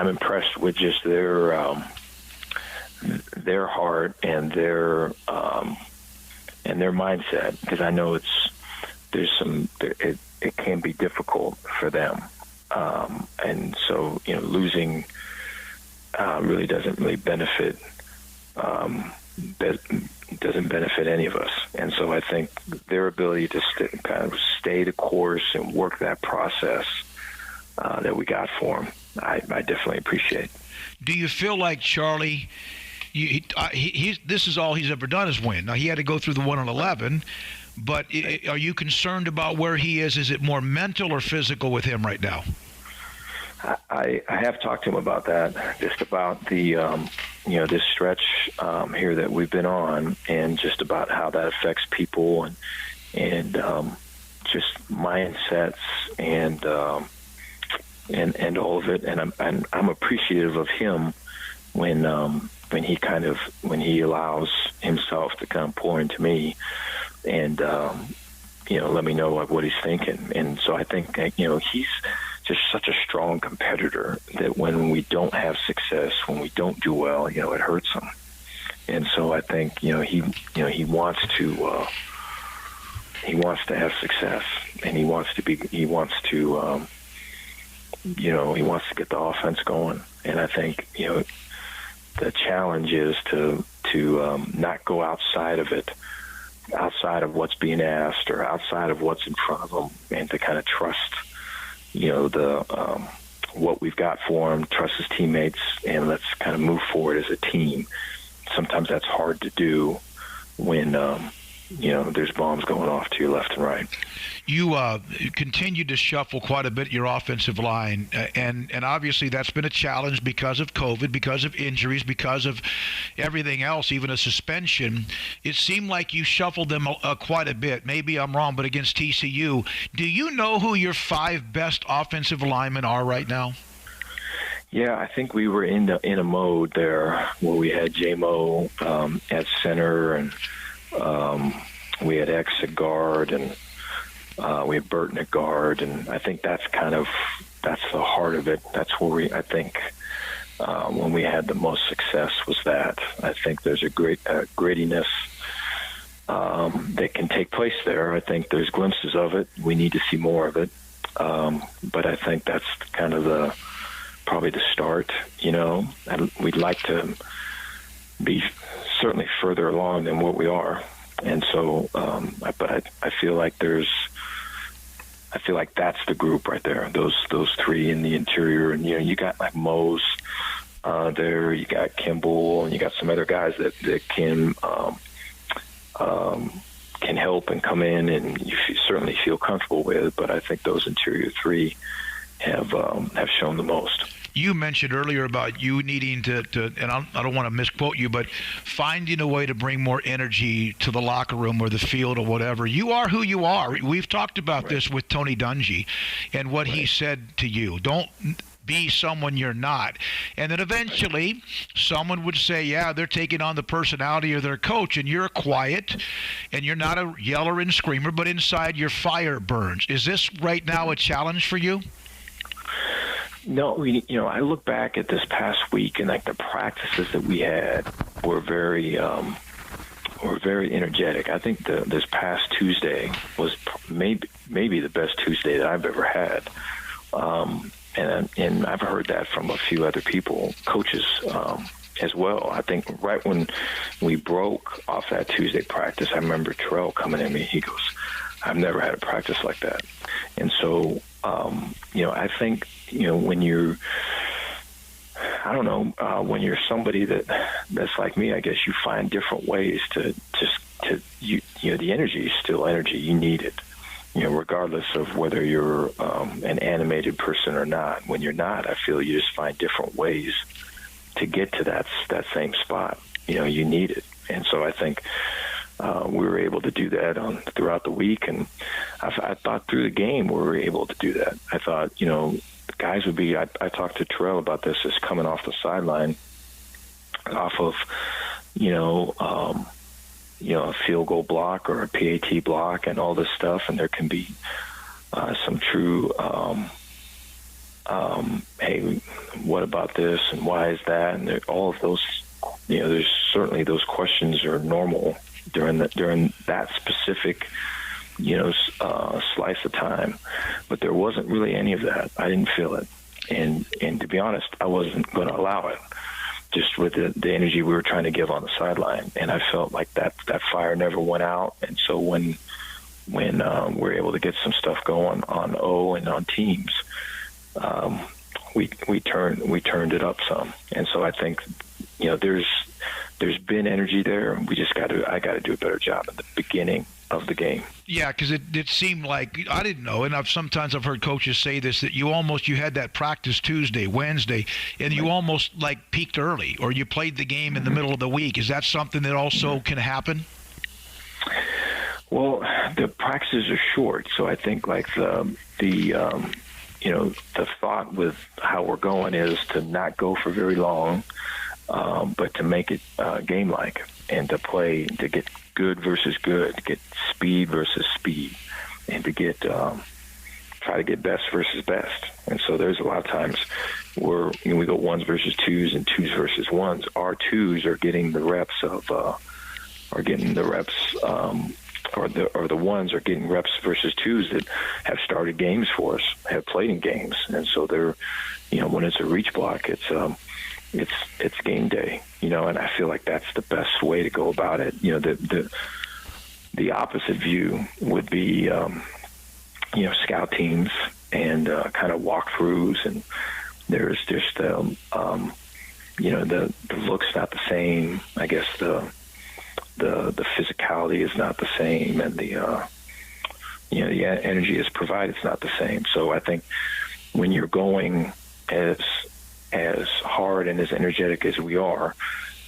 impressed with just their heart and their mindset, because I know it can be difficult for them, and so losing really doesn't really benefit. Doesn't benefit any of us. And so I think their ability to stay the course and work that process that we got for him, I definitely appreciate. Do you feel like Charlie, this is all he's ever done is win? Now, he had to go through the 1-11, but are you concerned about where he is? Is it more mental or physical with him right now? I have talked to him about that, just about the this stretch here that we've been on, and just about how that affects people and just mindsets and all of it. And I'm appreciative of him when he allows himself to kind of pour into me and let me know what he's thinking. And so I think he's just such a strong competitor that when we don't have success, when we don't do well, it hurts him. And so I think he wants to have success, and he wants to get the offense going. And I think the challenge is to not go outside of it, outside of what's being asked or outside of what's in front of him, and to kind of trust what we've got for him, trust his teammates, and let's kind of move forward as a team. Sometimes that's hard to do when there's bombs going off to your left and right. You continued to shuffle quite a bit your offensive line, and obviously that's been a challenge because of COVID, because of injuries, because of everything else, even a suspension. It seemed like you shuffled them quite a bit. Maybe I'm wrong, but against TCU, do you know who your 5 best offensive linemen are right now? Yeah, I think we were in a mode there where we had J-Mo at center, and we had X at guard, and we had Burton at guard, and I think that's the heart of it. That's where I think when we had the most success was that. I think there's a great grittiness that can take place there. I think there's glimpses of it. We need to see more of it, but I think that's kind of probably the start. We'd like to be certainly further along than what we are, and so but I feel like that's the group right there. Those three in the interior, and you got like Mose there, you got Kimball, and you got some other guys that can help and come in, and you certainly feel comfortable with. But I think those interior three have shown the most. You mentioned earlier about you needing to and I don't want to misquote you, but finding a way to bring more energy to the locker room or the field or whatever. You are who you are. We've talked about this with Tony Dungy and what he said to you. Don't be someone you're not. And then eventually someone would say, yeah, they're taking on the personality of their coach, and you're quiet and you're not a yeller and screamer, but inside your fire burns. Is this right now a challenge for you? No, I look back at this past week, and like the practices that we had were very energetic. I think this past Tuesday was maybe the best Tuesday that I've ever had, and I've heard that from a few other people, coaches as well. I think right when we broke off that Tuesday practice, I remember Terrell coming at me. He goes, "I've never had a practice like that," and so I think. When you're, I don't know, when you're somebody that's like me, I guess you find different ways to the energy is still energy. You need it, regardless of whether you're an animated person or not. When you're not, I feel you just find different ways to get to that same spot. You need it. And so I think we were able to do that throughout the week. And I thought through the game we were able to do that. I thought, guys would be, I talked to Terrell about this, is coming off the sideline off of, a field goal block or a PAT block and all this stuff. And there can be some true, hey, what about this and why is that? And all of those, there's certainly those questions are normal during that specific slice of time, but there wasn't really any of that. I didn't feel it, and to be honest, I wasn't going to allow it. Just with the energy we were trying to give on the sideline, and I felt like that fire never went out. And so when we're able to get some stuff going on O and on teams, we turned it up some. And so I think there's been energy there, and I got to do a better job at the beginning of the game. Yeah, because it seemed like, I didn't know, and sometimes I've heard coaches say this, that you had that practice Tuesday, Wednesday, and you almost like peaked early, or you played the game in the middle of the week. Is that something that also can happen? Well, the practices are short, so I think like the thought with how we're going is to not go for very long, but to make it game-like and to get good versus good, to get speed versus speed, and to get try to get best versus best. And so there's a lot of times where we go ones versus twos and twos versus ones. Our twos are getting the reps or the ones are getting reps versus twos that have started games for us, have played in games. And so they're, when it's a reach block, it's game day, and I feel like that's the best way to go about it. The opposite view would be, scout teams and kind of walkthroughs, and there's just, the look's not the same. I guess the physicality is not the same, and the energy is provided is not the same. So I think when you're going as hard and as energetic as we are,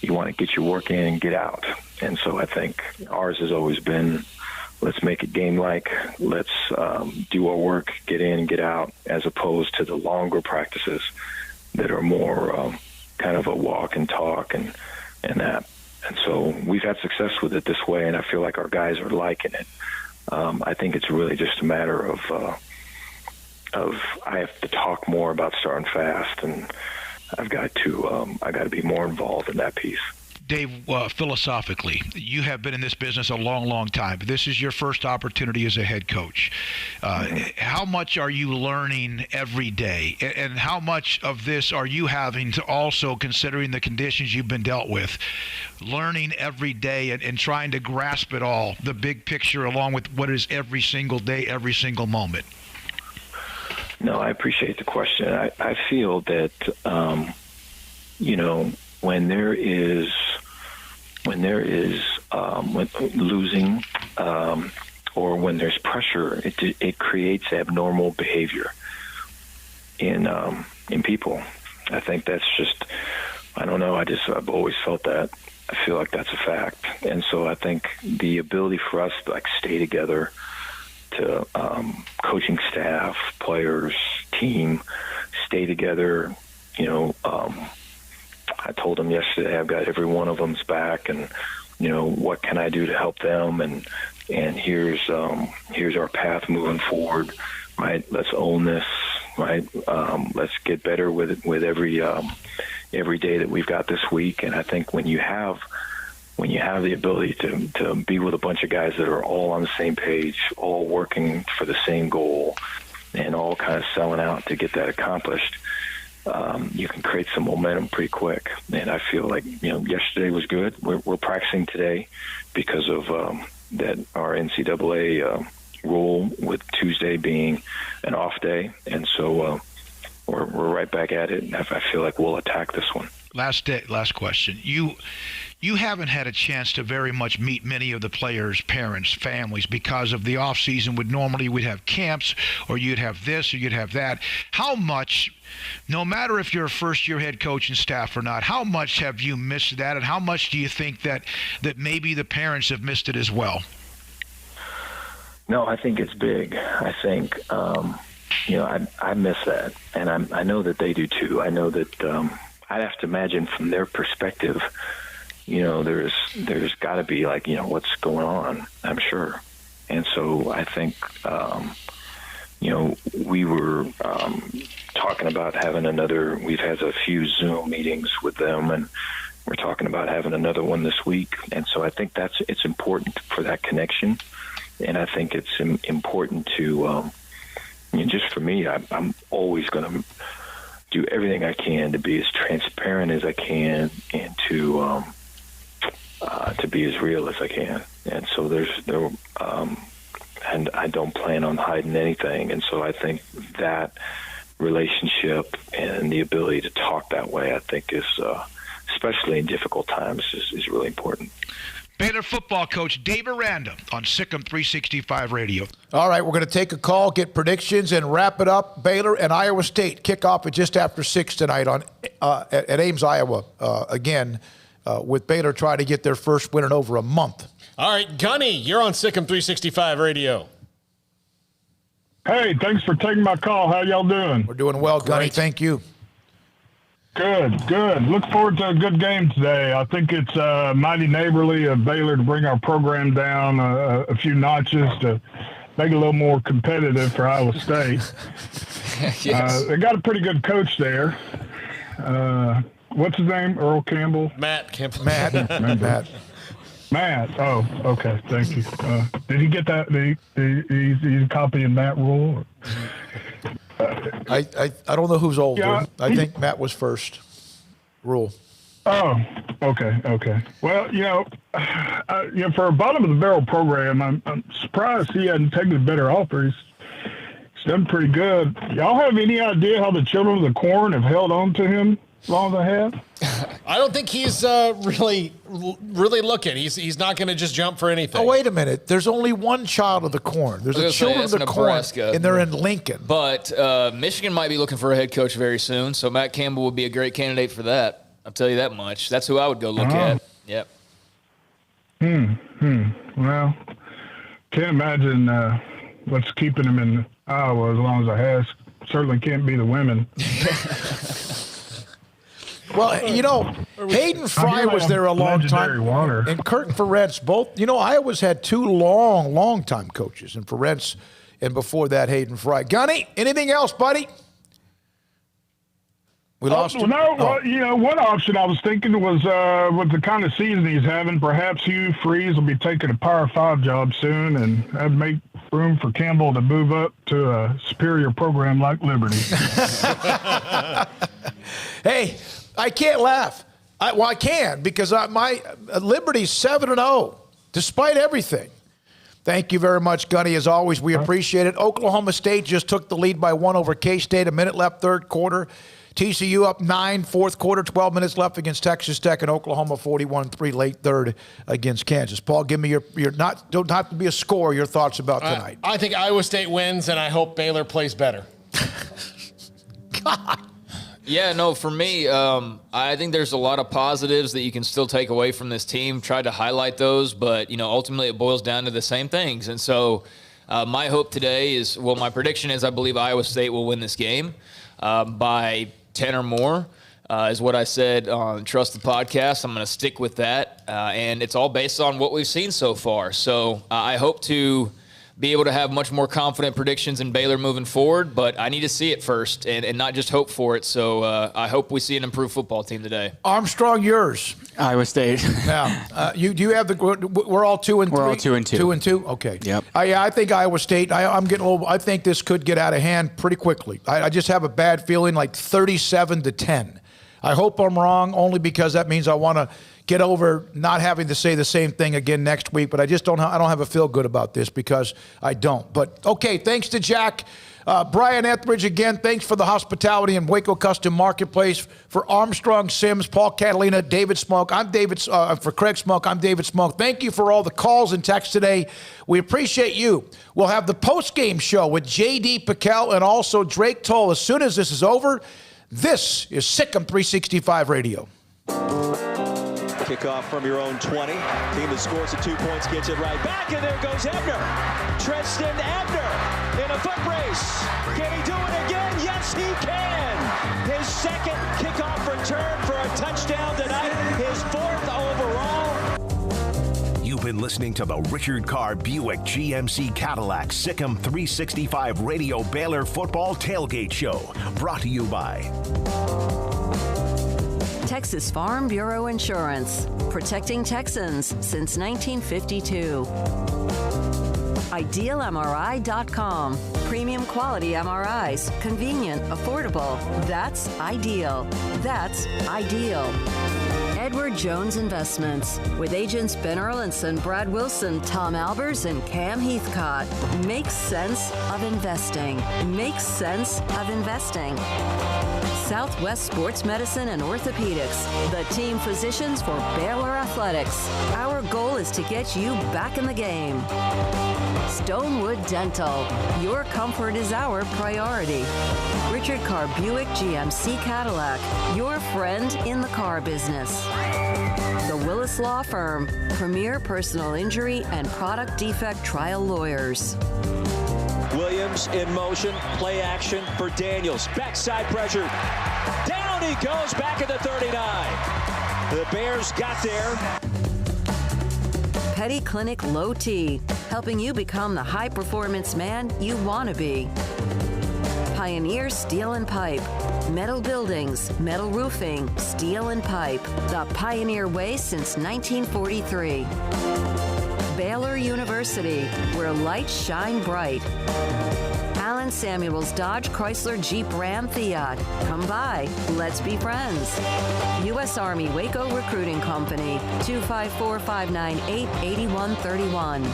you want to get your work in and get out. And so I think ours has always been, let's make it game-like. Let's do our work, get in and get out, as opposed to the longer practices that are more kind of a walk and talk and that. And so we've had success with it this way, and I feel like our guys are liking it. I think it's really just a matter of I have to talk more about starting fast, and I've got to be more involved in that piece. Dave, philosophically, you have been in this business a long, long time. This is your first opportunity as a head coach. How much are you learning every day? And how much of this are you having to also, considering the conditions you've been dealt with, learning every day and trying to grasp it all, the big picture, along with what is every single day, every single moment? No, I appreciate the question. I feel that, when losing or when there's pressure, it creates abnormal behavior in people. I think that's just, I don't know. I've always felt that. I feel like that's a fact. And so I think the ability for us to stay together, to coaching staff, players, team, stay together. I told them yesterday I've got every one of them's back, and what can I do to help them? And here's our path moving forward. Right, let's own this. Right, let's get better with every day that we've got this week. And I think when you have the ability to be with a bunch of guys that are all on the same page, all working for the same goal, and all kind of selling out to get that accomplished, you can create some momentum pretty quick. And I feel like, yesterday was good. We're practicing today because of that our NCAA rule with Tuesday being an off day. And so we're right back at it. And I feel like we'll attack this one. Last question. You haven't had a chance to very much meet many of the players' parents, families, because of the off season. We'd have camps, or you'd have this, or you'd have that. How much, no matter if you're a first-year head coach and staff or not, how much have you missed that, and how much do you think that maybe the parents have missed it as well? No, I think it's big. I think I miss that, and I know that they do too. I know that I'd have to imagine from their perspective, there's got to be what's going on, I'm sure. And so I think, we were talking about having we've had a few Zoom meetings with them, and we're talking about having another one this week. And so I think it's important for that connection. And I think it's important to, just for me, I'm always going to do everything I can to be as transparent as I can, and to be as real as I can. And so and I don't plan on hiding anything. And so I think that relationship and the ability to talk that way, I think is, especially in difficult times, is really important. Baylor football coach Dave Aranda on Sic'Em365 Radio. All right, we're going to take a call, get predictions, and wrap it up. Baylor and Iowa State kick off at just after 6 tonight at Ames, Iowa, again, with Baylor trying to get their first win in over a month. All right, Gunny, you're on Sic'Em365 Radio. Hey, thanks for taking my call. How y'all doing? We're doing well, Gunny. Thank you. Good. Look forward to a good game today. I think it's mighty neighborly of Baylor to bring our program down a few notches to make it a little more competitive for Iowa State. Yes. They got a pretty good coach there. What's his name? Earl Campbell? Matt Campbell. Matt. Oh, okay. Thank you. Did he get that? He's copying Matt Rule? I don't know who's older. Yeah, I think Matt was first. Rule. Oh, okay. Well, for a bottom of the barrel program, I'm surprised he hadn't taken a better offer. He's done pretty good. Y'all have any idea how the children of the corn have held on to him as long as I have? I don't think he's really looking. He's not going to just jump for anything. Oh, wait a minute. There's only one child of the corn. There's a children of the Nebraska, corn, and they're in Lincoln. But Michigan might be looking for a head coach very soon, so Matt Campbell would be a great candidate for that. I'll tell you that much. That's who I would go look at. Yep. Well, can't imagine what's keeping him in Iowa as long as I have. Certainly can't be the women. Well, Hayden Fry was there a long time. Water. And Kurt Ferentz both. Iowa's had two long-time coaches, and Ferentz, and before that, Hayden Fry. Gunny, anything else, buddy? We lost him? One option I was thinking was with the kind of season he's having, perhaps Hugh Freeze will be taking a Power 5 job soon, and that'd make room for Campbell to move up to a superior program like Liberty. Hey, I can't laugh. I can, because my Liberty's 7-0, despite everything. Thank you very much, Gunny. As always, we appreciate it. Oklahoma State just took the lead by 1 over K-State. A minute left, third quarter. TCU up 9, fourth quarter, 12 minutes left against Texas Tech, and Oklahoma 41-3 late third against Kansas. Paul, give me your don't have to be a score, your thoughts about tonight. I think Iowa State wins, and I hope Baylor plays better. God. Yeah, no, for me, I think there's a lot of positives that you can still take away from this team. Tried to highlight those, but, ultimately it boils down to the same things. And so my hope today is, my prediction is I believe Iowa State will win this game by 10 or more, is what I said on Trust the Podcast. I'm going to stick with that, and it's all based on what we've seen so far. So I hope to be able to have much more confident predictions in Baylor moving forward, but I need to see it first and not just hope for it. So I hope we see an improved football team today. Armstrong, yours. Iowa State. Yeah. Do you have we're all 2 and 3? We're all 2 and 2. 2 and 2? Okay. Yep. I think Iowa State, I'm getting a little, I think this could get out of hand pretty quickly. I just have a bad feeling, like 37-10. I hope I'm wrong, only because that means I want to get over not having to say the same thing again next week, but I just don't have a feel good about this because I don't. But okay, thanks to Jack. Brian Etheridge, again, thanks for the hospitality in Waco Custom Marketplace. For Armstrong Sims, Paul Catalina, David Smoke, for Craig Smoke, I'm David Smoke. Thank you for all the calls and texts today. We appreciate you. We'll have the post-game show with J.D. Piquel and also Drake Toll as soon as this is over. This is Sic'Em365 Radio. Kickoff from your own 20. Team that scores the 2 points gets it right back, and there goes Ebner. Tristan Ebner in a foot race. Can he do it again? Yes, he can. His second kickoff return for a touchdown tonight. His fourth overall. You've been listening to the Richard Carr Buick GMC Cadillac Sic'Em365 Radio Baylor Football Tailgate Show. Brought to you by Texas Farm Bureau Insurance, protecting Texans since 1952. IdealMRI.com, premium quality MRIs, convenient, affordable. That's ideal. That's ideal. Edward Jones Investments, with agents Ben Erlinson, Brad Wilson, Tom Albers, and Cam Heathcott. Makes sense of investing. Makes sense of investing. Southwest Sports Medicine and Orthopedics, the team physicians for Baylor Athletics. Our goal is to get you back in the game. Stonewood Dental, your comfort is our priority. Richard Carr Buick GMC Cadillac, your friend in the car business. The Willis Law Firm, premier personal injury and product defect trial lawyers. Williams in motion, play action for Daniels. Backside pressure. Down he goes, back at the 39. The Bears got there. Petty Clinic Low T, helping you become the high-performance man you want to be. Pioneer Steel and Pipe, metal buildings, metal roofing, steel and pipe. The Pioneer way since 1943. Baylor University, where lights shine bright. Allen Samuels Dodge Chrysler Jeep Ram Fiat. Come by, let's be friends. U.S. Army Waco Recruiting Company, 254-598-8131.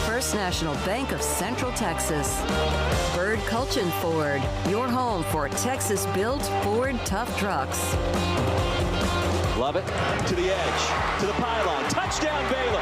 First National Bank of Central Texas. Bird Culchin Ford, your home for Texas-built Ford tough trucks. Love it. To the edge, to the pylon. Touchdown Baylor.